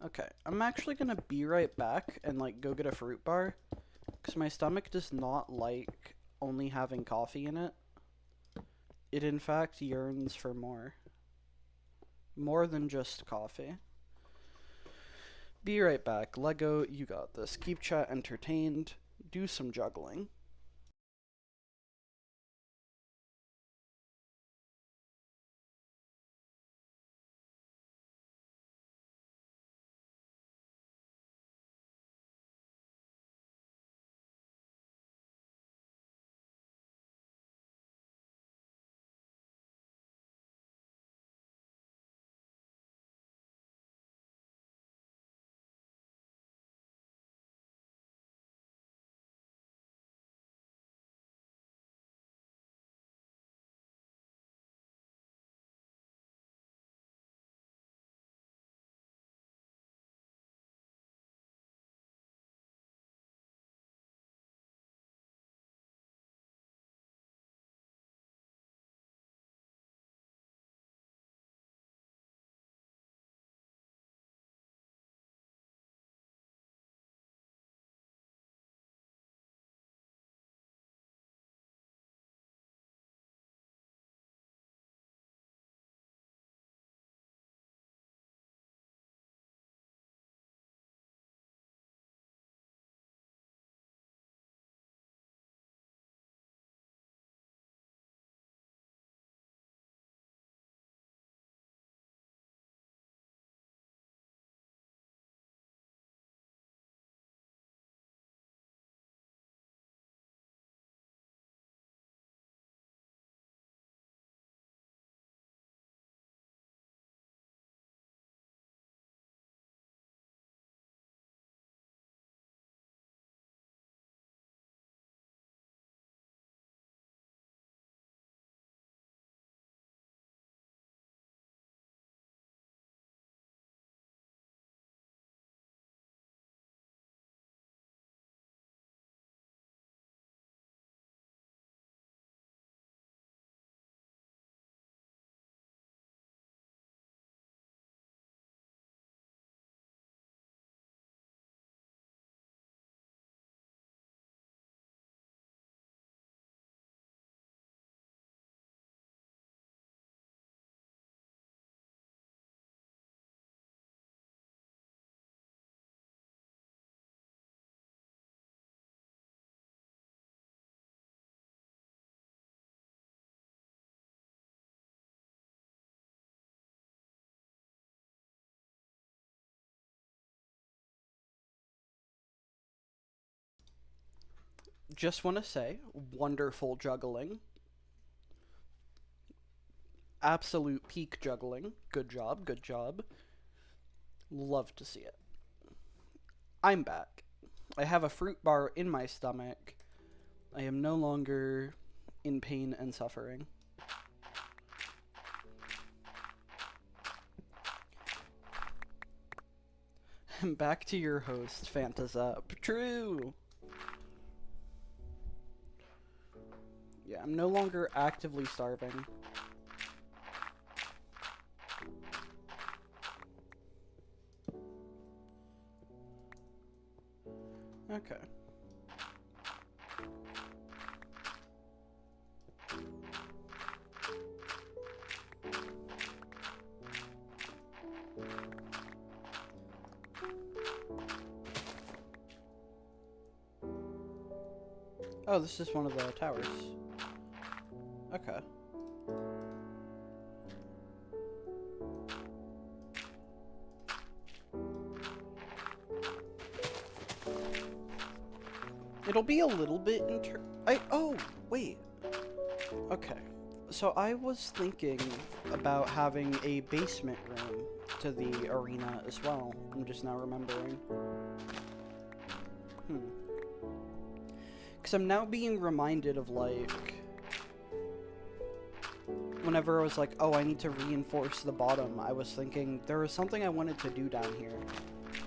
Okay, I'm actually gonna be right back and, like, go get a fruit bar, because my stomach does not like only having coffee in it. It in fact yearns for more. More than just coffee. Be right back. Lego, you got this. Keep chat entertained. Do some juggling. just want to say, wonderful juggling. Absolute peak juggling. Good job, good job. Love to see it. I'm back. I have a fruit bar in my stomach. I am no longer in pain and suffering. Back to your host, Phantasap. True! Yeah, I'm no longer actively starving. Okay. Oh, this is one of the towers. Okay. It'll be a little bit oh, wait. Okay. So I was thinking about having a basement room to the arena as well. I'm just now remembering. Because I'm now being reminded of, like, whenever I was like, oh, I need to reinforce the bottom, I was thinking there was something I wanted to do down here.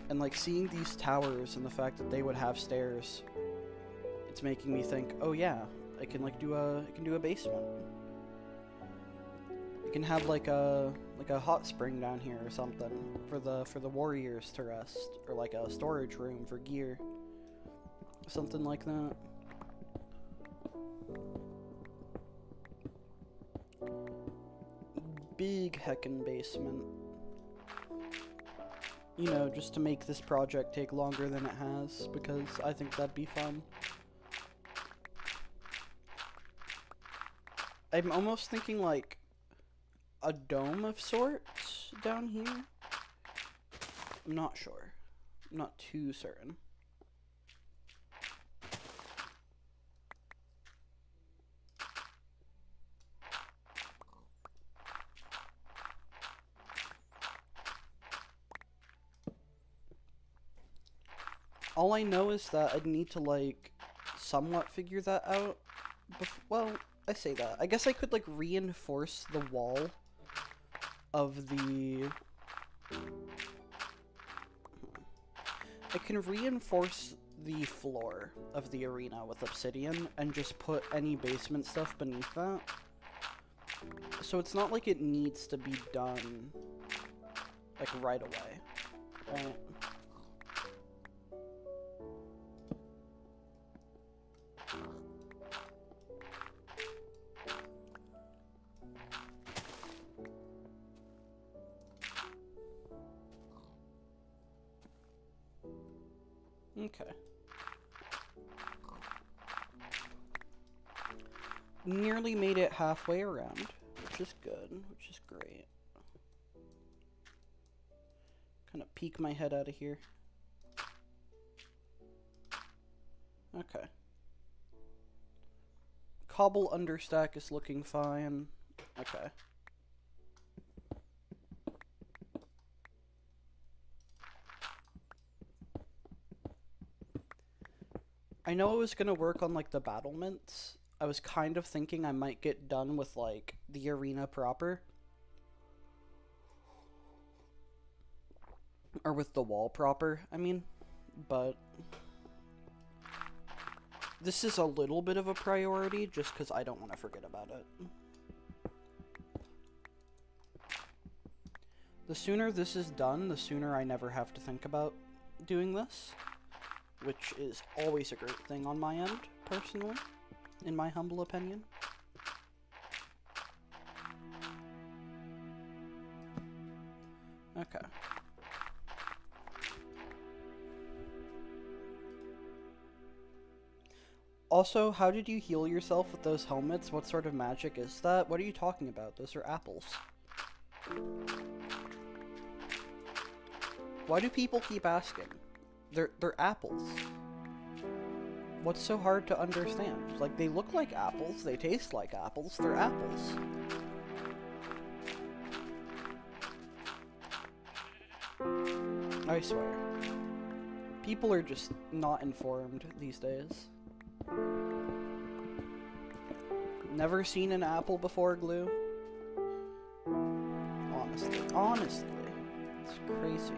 And, like, seeing these towers and the fact that they would have stairs, it's making me think, oh yeah, I can, like, do a basement. I can have, like a hot spring down here or something for the warriors to rest, or like a storage room for gear. Something like that. Big heckin' basement. You know, just to make this project take longer than it has, because I think that'd be fun. I'm almost thinking, like, a dome of sorts down here? I'm not sure. I'm not too certain. All I know is that I'd need to, like, somewhat figure that out. Well, I say that. I guess I could, like, reinforce the wall of the... I can reinforce the floor of the arena with obsidian and just put any basement stuff beneath that. So it's not like it needs to be done, like, right away, right? Okay. Nearly made it halfway around, which is good, which is great. Kind of peek my head out of here. Okay. Cobble understack is looking fine. Okay. I know I was gonna work on, like, the battlements. I was kind of thinking I might get done with, like, the arena proper. Or with the wall proper, I mean. But this is a little bit of a priority, just because I don't want to forget about it. The sooner this is done, the sooner I never have to think about doing this. Which is always a great thing on my end, personally, in my humble opinion. Okay. Also, how did you heal yourself with those helmets? What sort of magic is that? What are you talking about? Those are apples. Why do people keep asking? They're apples. What's so hard to understand? Like, they look like apples, they taste like apples, they're apples. I swear. People are just not informed these days. Never seen an apple before, Glue? Honestly, it's crazy.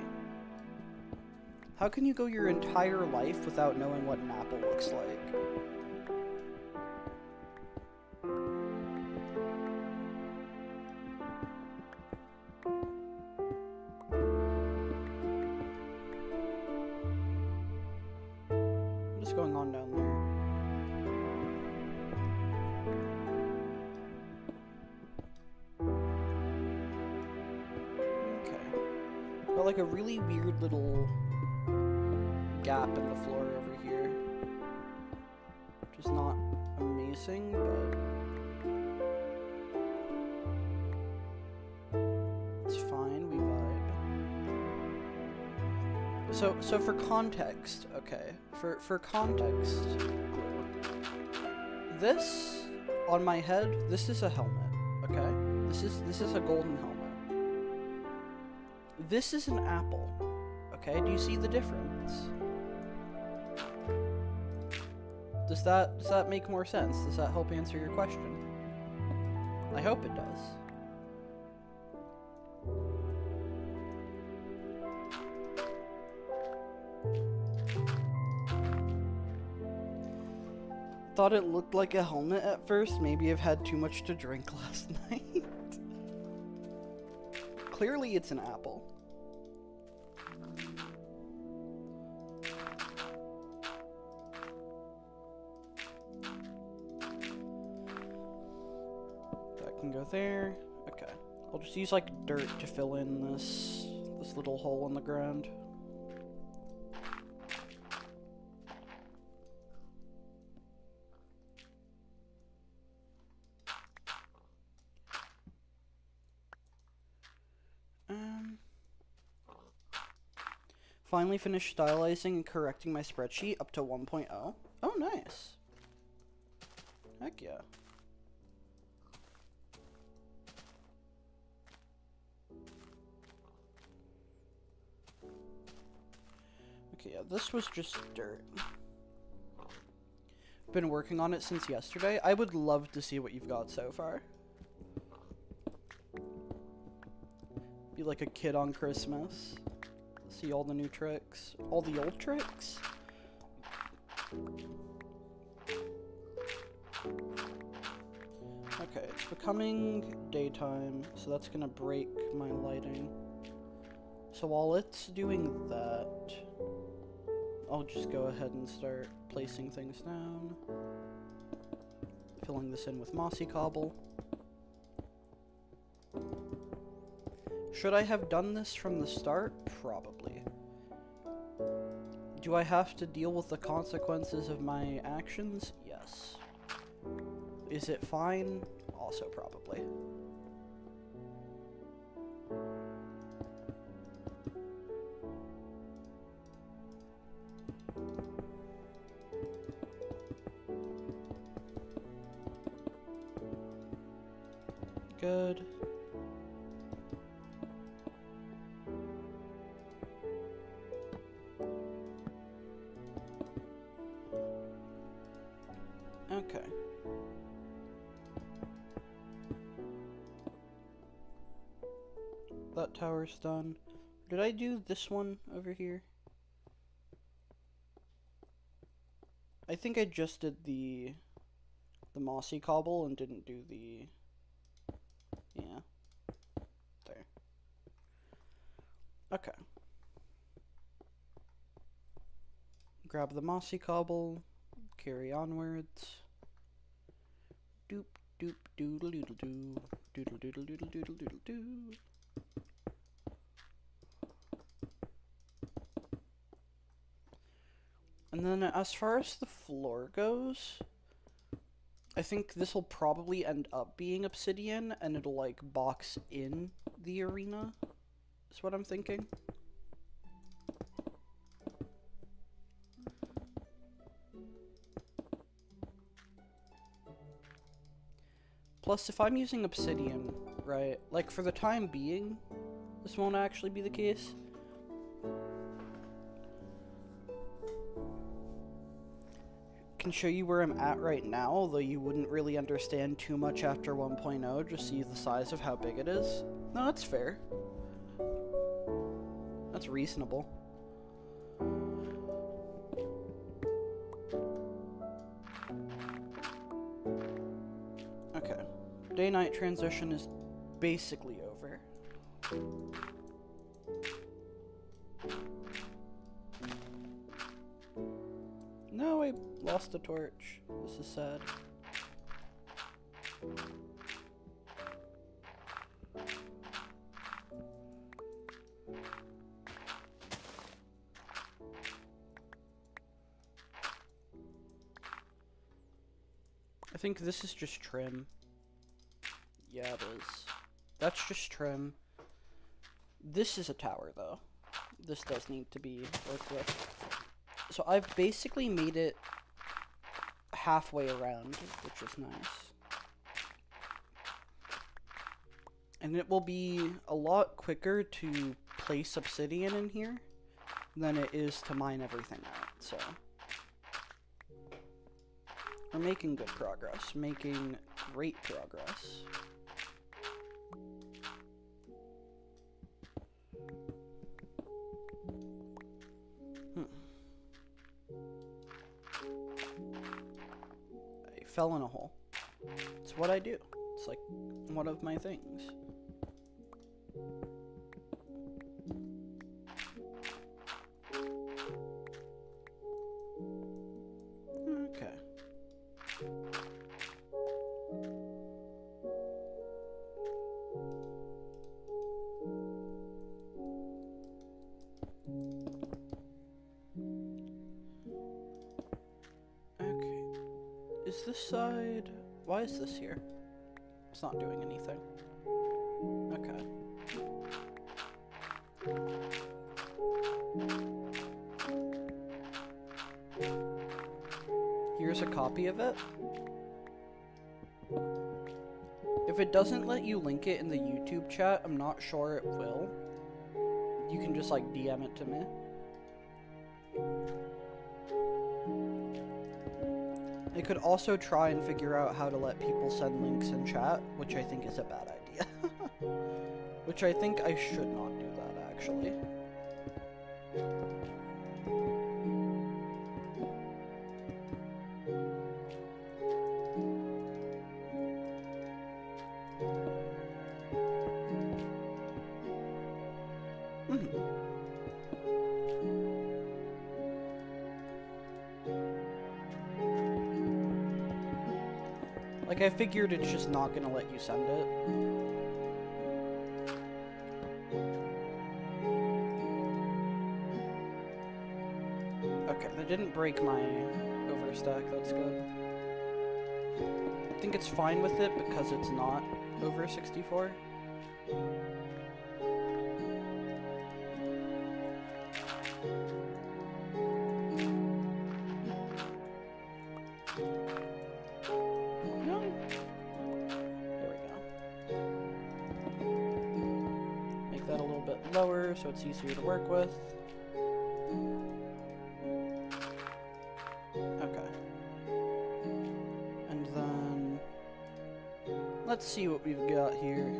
How can you go your entire life without knowing what an apple looks like? What is going on down there? Got like a really weird little gap in the floor over here, which is not amazing, but it's fine, we vibe. So for context, okay, for context, this, on my head, this is a helmet, okay? This is a golden helmet. This is an apple, okay? Do you see the difference? Does that make more sense? Does that help answer your question? I hope it does. Thought it looked like a helmet at first. Maybe I've had too much to drink last night. Clearly it's an apple. That can go there. Okay. I'll just use like dirt to fill in this little hole in the ground. Finally finished stylizing and correcting my spreadsheet up to 1.0. Oh, nice. Heck yeah. Okay, yeah, this was just dirt. Been working on it since yesterday. I would love to see what you've got so far. Be like a kid on Christmas. See all the new tricks. All the old tricks? Okay, it's becoming daytime, so that's gonna break my lighting. So while it's doing that, I'll just go ahead and start placing things down. Filling this in with mossy cobble. Should I have done this from the start? Probably. Do I have to deal with the consequences of my actions? Yes. Is it fine? Also probably. Good. Okay. That tower's done. Did I do this one over here? I think I just did the mossy cobble and didn't do the... Yeah. There. Okay. Grab the mossy cobble. Carry onwards. Doop doop doodle doodle doo. Doodle doodle doodle doodle doodle doo. And then as far as the floor goes, I think this will probably end up being obsidian and it'll like box in the arena, is what I'm thinking. Plus, if I'm using obsidian, right, like for the time being, this won't actually be the case. Can show you where I'm at right now, although you wouldn't really understand too much after 1.0, just see the size of how big it is. No, that's fair. That's reasonable. Okay. Day-night transition is basically over. No, I lost a torch. This is sad. I think this is just trim. Yeah, it is. That's just trim. This is a tower, though. This does need to be worked with. So I've basically made it halfway around, which is nice. And it will be a lot quicker to place obsidian in here than it is to mine everything out, so. We're making good progress, making great progress. I fell in a hole. It's what I do. It's like one of my things. Okay. Okay. Is this side... Why is this here? It's not doing anything. Okay. Here's a copy of it. If it doesn't let you link it in the YouTube chat, I'm not sure it will. You can just like DM it to me. I could also try and figure out how to let people send links in chat, which I think is a bad idea. Which I think I should not do that, actually. Like, I figured it's just not gonna let you send it. Okay, that didn't break my overstack, that's good. I think it's fine with it because it's not over 64. So it's easier to work with. Okay. And then let's see what we've got here.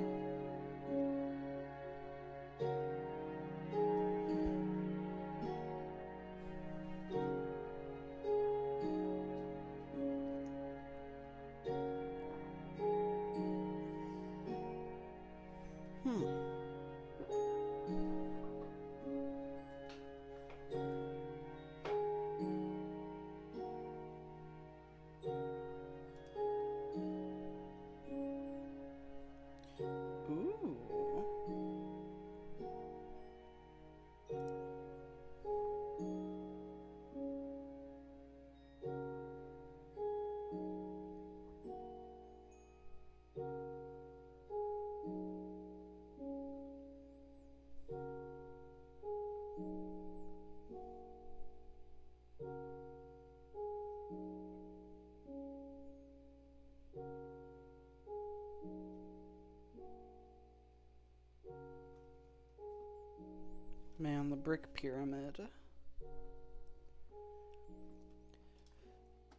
Man, the brick pyramid.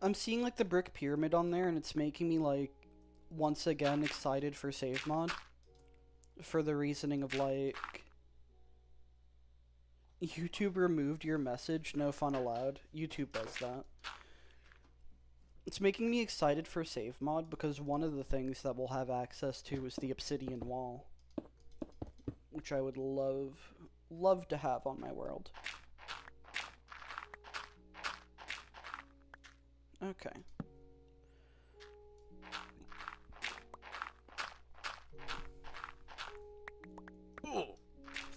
I'm seeing like the brick pyramid on there and it's making me like once again excited for save mod. For the reasoning of like YouTube removed your message, no fun allowed. YouTube does that. It's making me excited for save mod because one of the things that we'll have access to is the obsidian wall, which I would love to have on my world. Okay.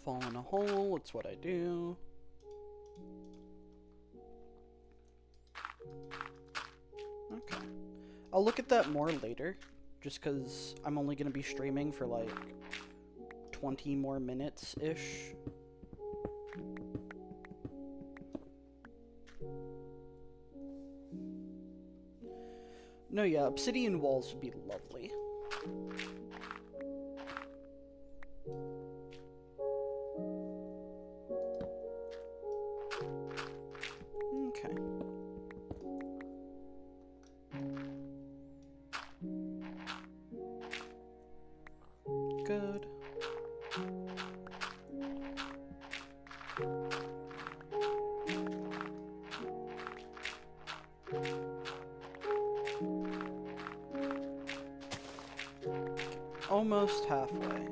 Fall in a hole, it's what I do. Okay. I'll look at that more later, just because I'm only going to be streaming for like 20 more minutes-ish. No, yeah, obsidian walls would be lovely. Okay. Good. Almost halfway.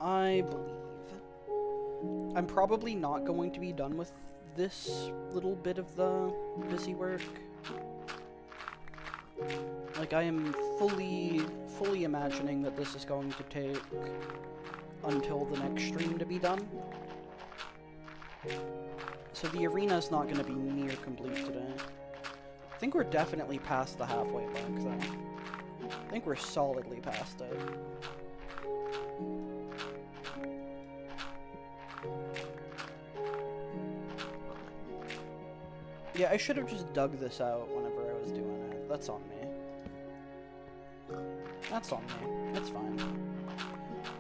I believe. I'm probably not going to be done with this little bit of the busy work. Like, I am fully imagining that this is going to take until the next stream to be done. So the arena's not going to be near complete today. I think we're definitely past the halfway mark, though. I think we're solidly past it. Yeah, I should have just dug this out whenever I was doing it. That's on me. That's on me. It's fine.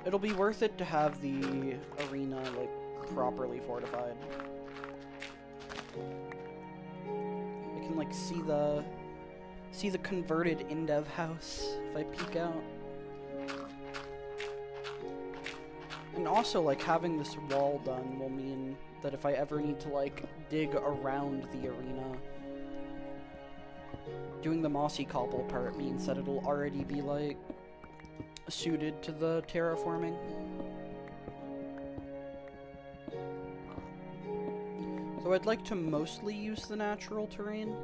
It'll be worth it to have the arena, like, properly fortified. I can, like, see the converted Indev house if I peek out. And also, like, having this wall done will mean that if I ever need to, like, dig around the arena, doing the mossy cobble part means that it'll already be, like, suited to the terraforming. So I'd like to mostly use the natural terrain.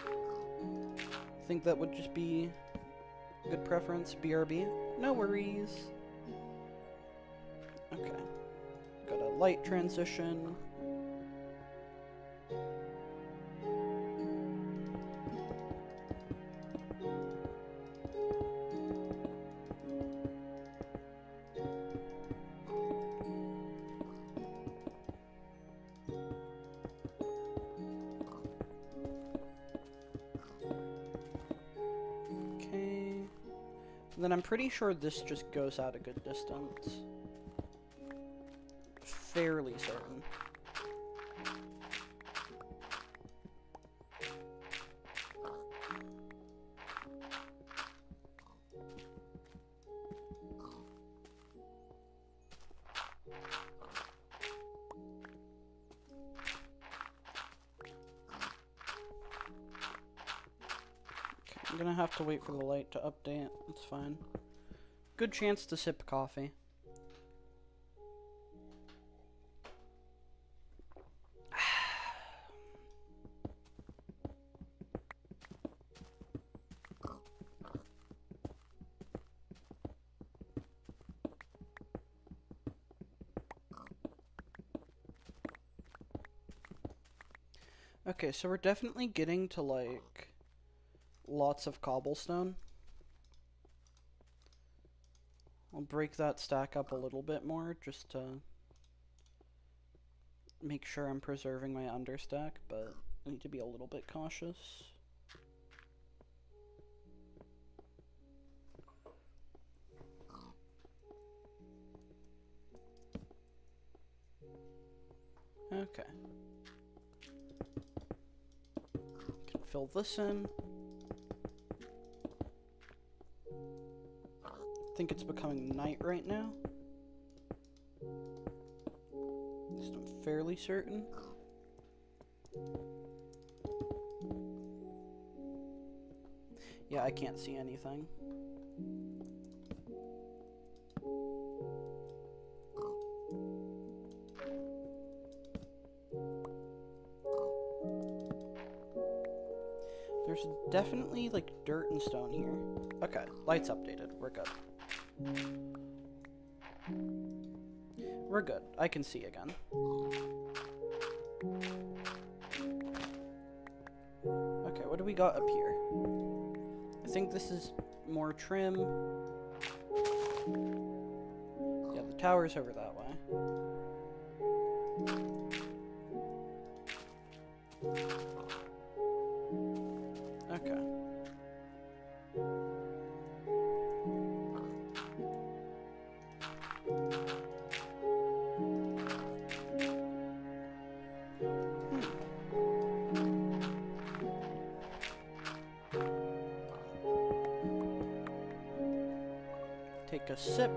I think that would just be a good preference. BRB. No worries. Okay. Got a light transition. And then I'm pretty sure this just goes out a good distance. Fairly certain. I'm gonna have to wait for the light to update. It's fine. Good chance to sip coffee. Okay, so we're definitely getting to, like, lots of cobblestone. I'll break that stack up a little bit more just to make sure I'm preserving my understack, but I need to be a little bit cautious. Okay. Can fill this in. I think it's becoming night right now. At least I'm fairly certain. Yeah, I can't see anything. There's definitely, like, dirt and stone here. Okay, lights updated. We're good. We're good. I can see again. Okay, what do we got up here? I think this is more trim. Yeah, the tower's over that way. Okay. Take a sip.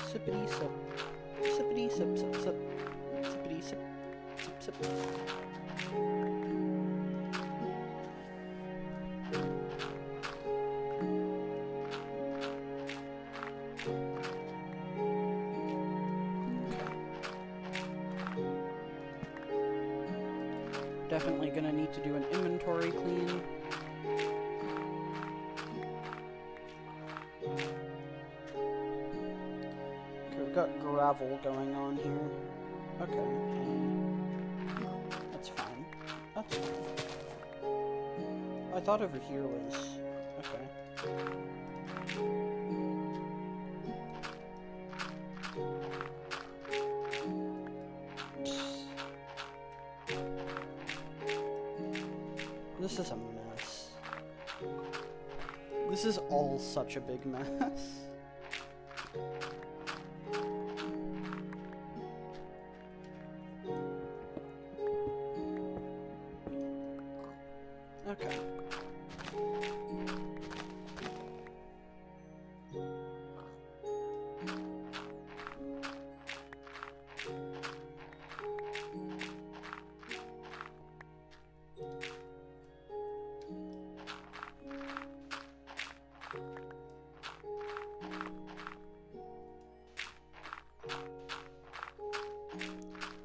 Sippity sip. Sippity sip sip sip. Sippity sip sip sip. Definitely gonna need to do an inventory clean. Okay, we've got gravel going on here. Okay. That's fine. That's fine. I thought over here was... Okay. This is a mess. This is all such a big mess. Okay.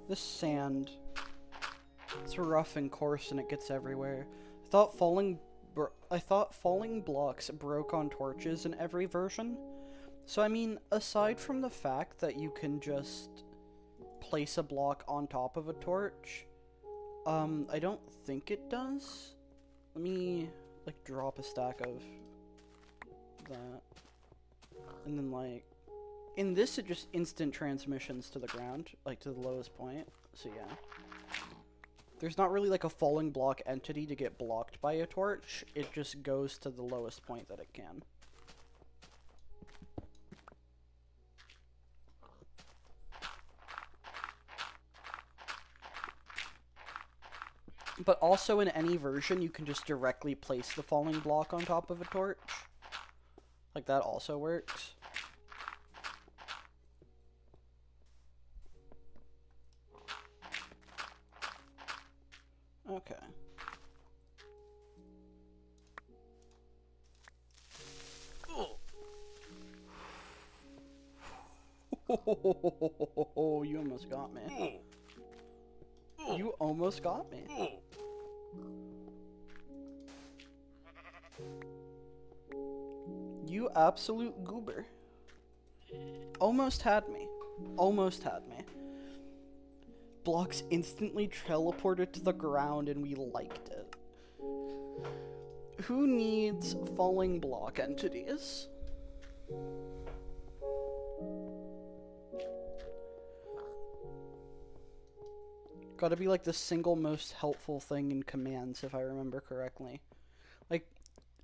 This sand, it's rough and coarse and it gets everywhere. I thought falling blocks broke on torches in every version. So I mean, aside from the fact that you can just place a block on top of a torch, I don't think it does. Let me, like, drop a stack of that. And then, like, in this, it just instant transmissions to the ground, like to the lowest point. So yeah. There's not really like a falling block entity to get blocked by a torch. It just goes to the lowest point that it can. But also in any version, you can just directly place the falling block on top of a torch. Like that also works. Okay. Oh, you almost got me. You almost got me. You absolute goober. Almost had me. Almost had me. Blocks instantly teleported to the ground and we liked it. Who needs falling block entities? Gotta be like the single most helpful thing in commands, if I remember correctly. Like,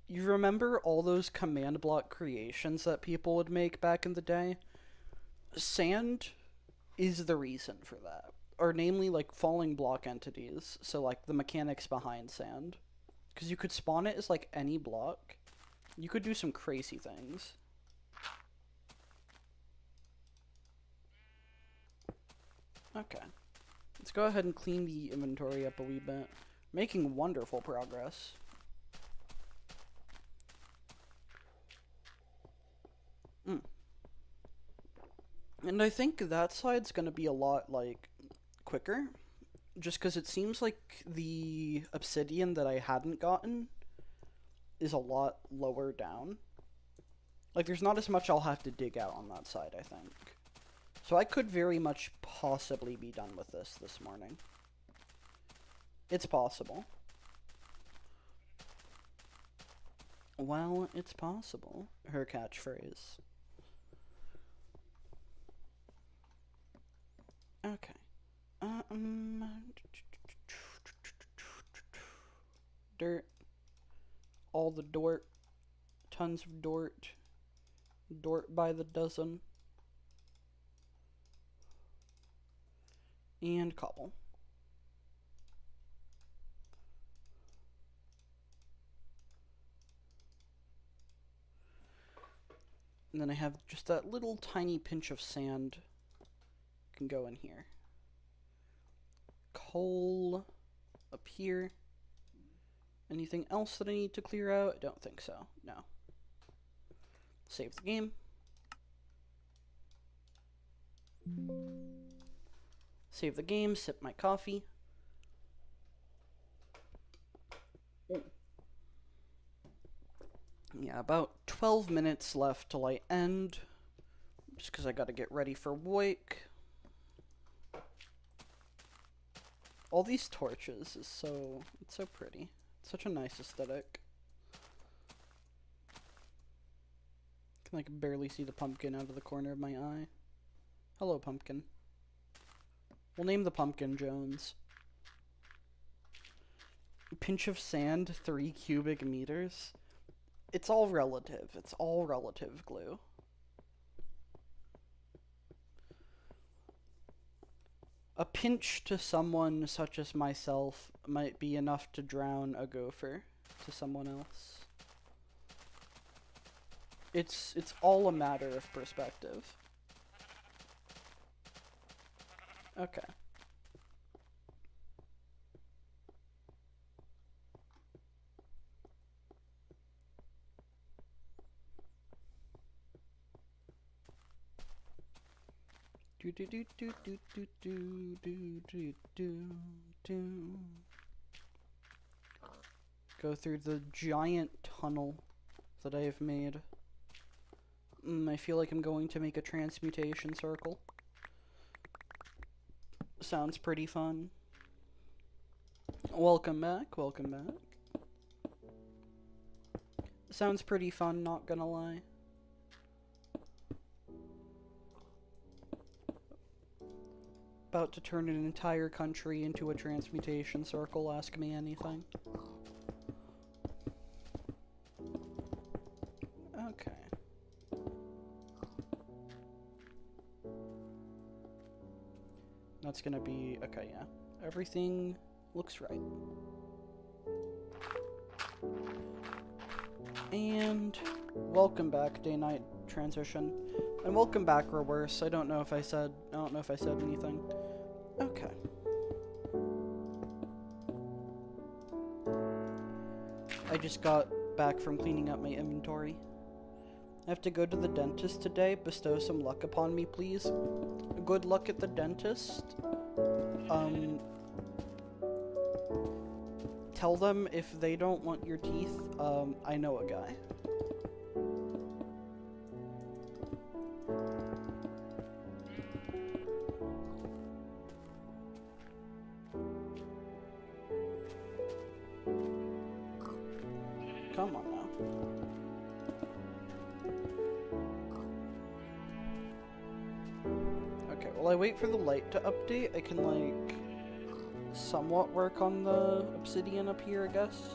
you remember all those command block creations that people would make back in the day? Sand is the reason for that. Or namely, like, falling block entities. So, like, the mechanics behind sand. Because you could spawn it as, like, any block. You could do some crazy things. Okay. Let's go ahead and clean the inventory up a wee bit. Making wonderful progress. And I think that side's gonna be a lot, like, quicker. Just because it seems like the obsidian that I hadn't gotten is a lot lower down. Like, there's not as much I'll have to dig out on that side, I think. So I could very much possibly be done with this morning. It's possible. Well, it's possible. Her catchphrase. Okay. Dirt. All the dort. Tons of dort. Dort by the dozen. And cobble. And then I have just that little tiny pinch of sand can go in here. Coal up here. Anything else that I need to clear out? I don't think so. No. Save the game. Save the game, sip my coffee. Yeah, about 12 minutes left till I end. Just because I gotta get ready for work. All these torches is it's so pretty. It's such a nice aesthetic. I can like barely see the pumpkin out of the corner of my eye. Hello, pumpkin. We'll name the pumpkin Jones. Pinch of sand, 3 cubic meters. It's all relative. It's all relative glue. A pinch to someone such as myself might be enough to drown a gopher to someone else. It's all a matter of perspective. Okay. Go through the giant tunnel that I have made. I feel like I'm going to make a transmutation circle. Sounds pretty fun. Welcome back, welcome back. Sounds pretty fun, not gonna lie. About to turn an entire country into a transmutation circle, ask me anything. Okay. That's gonna be, okay, yeah. Everything looks right. And welcome back, day-night transition. And welcome back, Reverse. I don't know if I said anything. Okay. I just got back from cleaning up my inventory. I have to go to the dentist today. Bestow some luck upon me, please. Good luck at the dentist. Tell them if they don't want your teeth, I know a guy. Come on now. Okay, while I wait for the light to update, I can, like, somewhat work on the obsidian up here, I guess.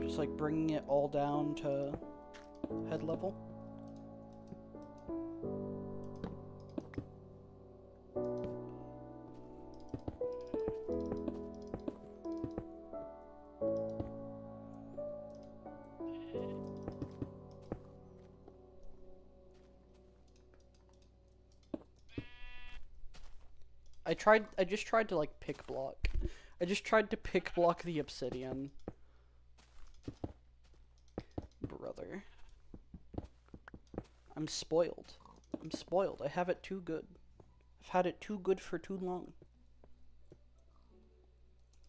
Just like bringing it all down to head level. I just tried to like pick block. I just tried to pick block the obsidian. Brother. I'm spoiled. I'm spoiled. I have it too good. I've had it too good for too long.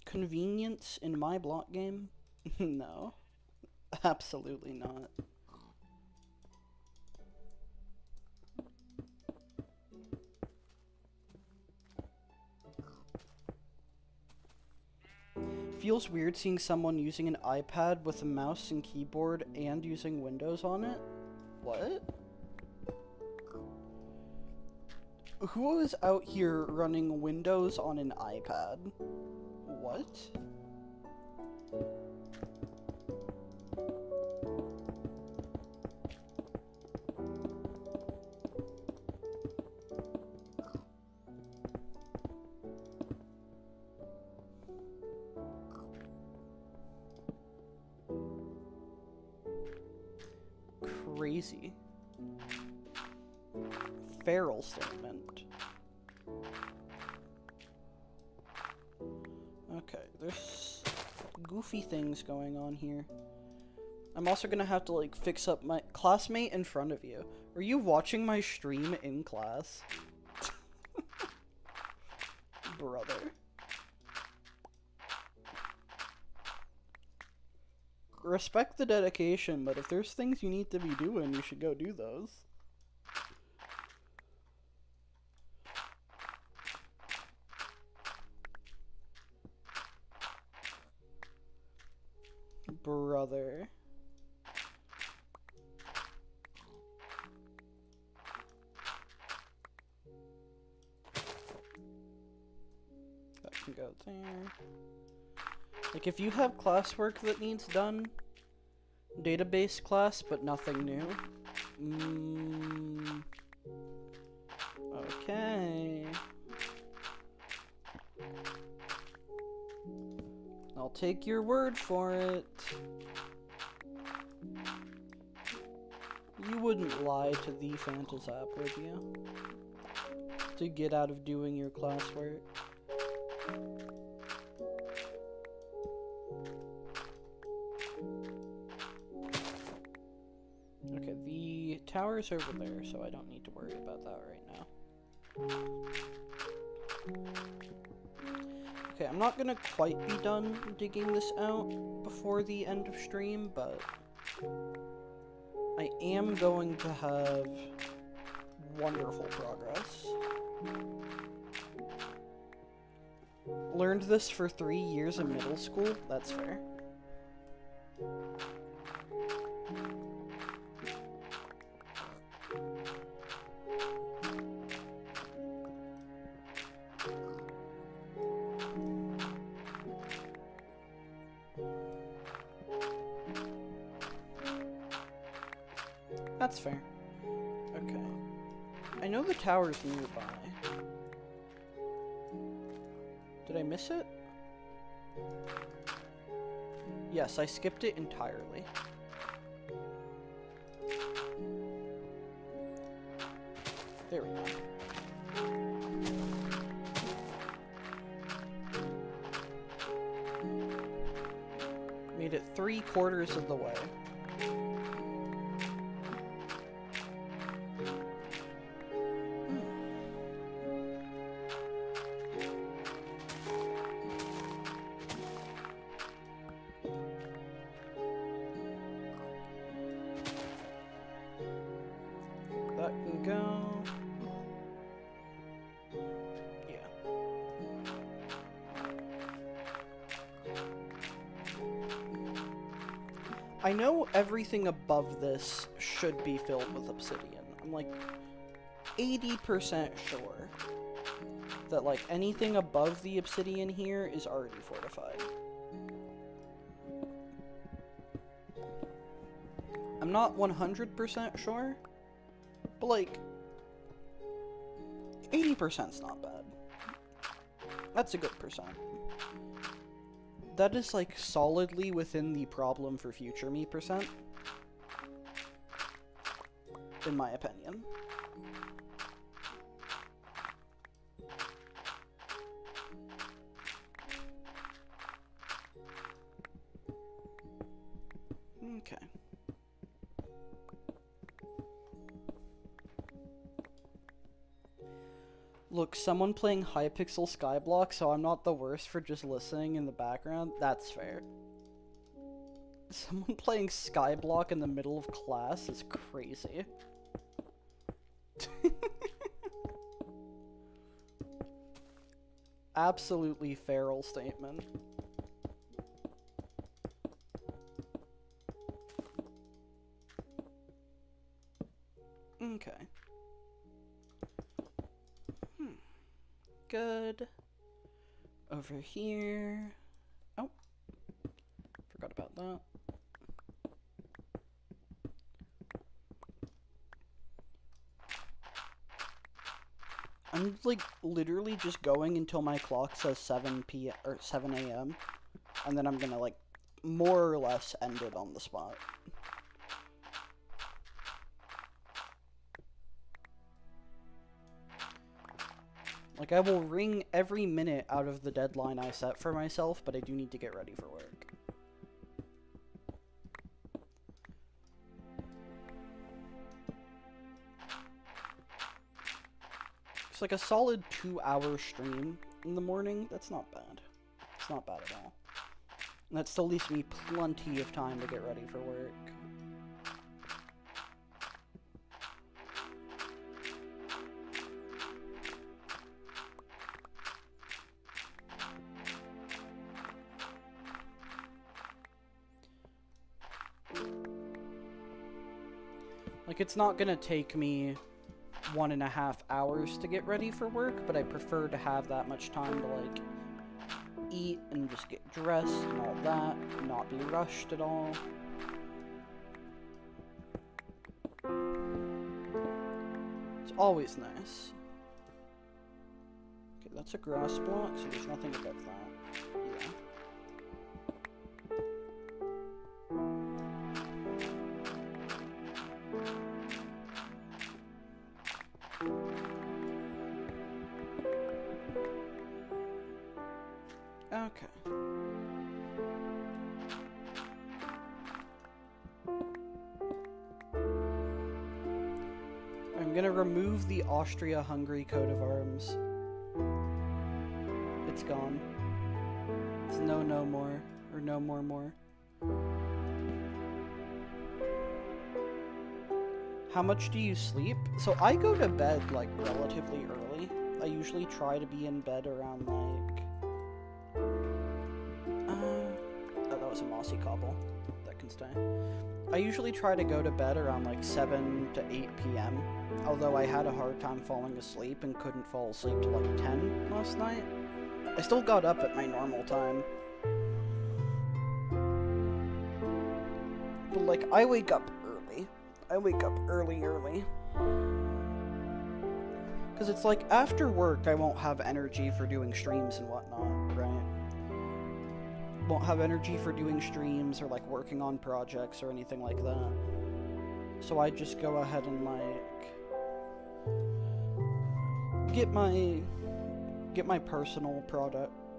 Convenience in my block game? No. Absolutely not. Feels weird seeing someone using an iPad with a mouse and keyboard and using Windows on it. What? Who is out here running Windows on an iPad? What? Crazy. Feral statement. Okay, there's goofy things going on here. I'm also gonna have to like fix up my classmate in front of you. Are you watching my stream in class? Brother. Respect the dedication, but if there's things you need to be doing, you should go do those. Brother. That can go there. Like, if you have classwork that needs done, database class, but nothing new. Okay. I'll take your word for it. You wouldn't lie to the Fantas app, would you? To get out of doing your classwork. Okay, the tower's over there, so I don't need to worry about that right now. Okay, I'm not gonna quite be done digging this out before the end of stream, but I am going to have wonderful progress. Learned this for 3 years in middle school? That's fair. That's fair. Okay. I know the tower's nearby. Did I miss it? Yes, I skipped it entirely. There we go. Made it 3/4 of the way. That can go. Yeah. I know everything above this should be filled with obsidian. I'm like 80% sure that, like, anything above the obsidian here is already fortified. I'm not 100% sure, but, like, 80%'s not bad. That's a good percent. That is, like, solidly within the problem for future me percent, in my opinion. Okay. Look, someone playing Hypixel Skyblock, so I'm not the worst for just listening in the background. That's fair. Someone playing Skyblock in the middle of class is crazy. Absolutely feral statement. Okay. Good. Over here. Oh. Forgot about that. I'm, like, literally just going until my clock says 7 p.m. or 7 a.m. And then I'm gonna, like, more or less end it on the spot. Like, I will ring every minute out of the deadline I set for myself, but I do need to get ready for work. It's like a solid 2-hour stream in the morning. That's not bad. It's not bad at all. And that still leaves me plenty of time to get ready for work. Like, it's not gonna take me 1.5 hours to get ready for work, but I prefer to have that much time to, like, eat and just get dressed and all that, and not be rushed at all. It's always nice. Okay, that's a grass block, so there's nothing above that. Yeah. Okay. I'm gonna remove the Austria-Hungary coat of arms. It's gone. It's no more. Or no more. How much do you sleep? So I go to bed, like, relatively early. I usually try to be in bed around, like... oh, that was a mossy cobble. That can stay. I usually try to go to bed around, like, 7 to 8 p.m. Although I had a hard time falling asleep and couldn't fall asleep till, like, 10 last night. I still got up at my normal time. But, like, I wake up early. I wake up early. Because it's like, after work, I won't have energy for doing streams and whatnot, right? Won't have energy for doing streams or, like, working on projects or anything like that. So I just go ahead and, like, get my personal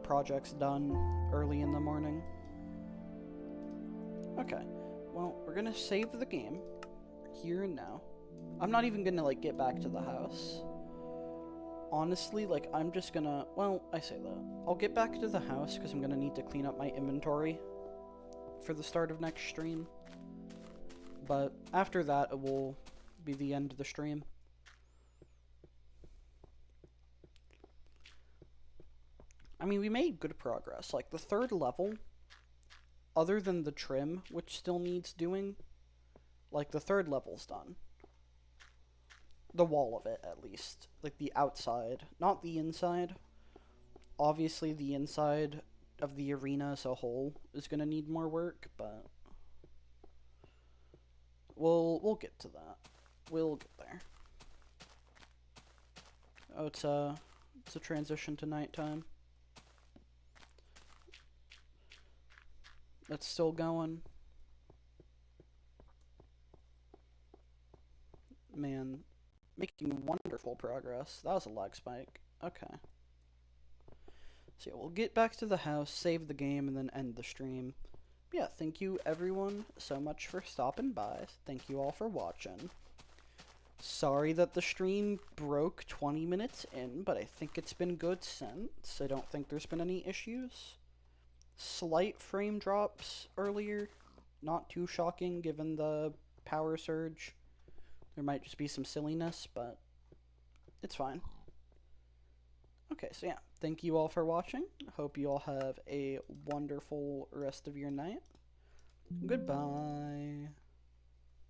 projects done early in the morning. Okay, well, we're gonna save the game here and now. I'm not even gonna, like, get back to the house. Honestly, like, I'm just gonna... well, I say that. I'll get back to the house because I'm gonna need to clean up my inventory for the start of next stream. But after that, it will be the end of the stream. I mean, we made good progress. Like, the 3rd level, other than the trim, which still needs doing, like, the 3rd level's done. the wall of it, at least. Like, the outside. Not the inside. Obviously, the inside of the arena as a whole is going to need more work, but we'll get to that. We'll get there. Oh, it's a transition to nighttime. That's still going. Man, making wonderful progress. That was a lag spike. Okay. So yeah, we'll get back to the house, save the game, and then end the stream. Yeah, thank you everyone so much for stopping by. Thank you all for watching. Sorry that the stream broke 20 minutes in, but I think it's been good since. I don't think there's been any issues. Slight frame drops earlier. Not too shocking given the power surge. There might just be some silliness, but it's fine. Okay, so yeah, thank you all for watching. Hope you all have a wonderful rest of your night. Goodbye.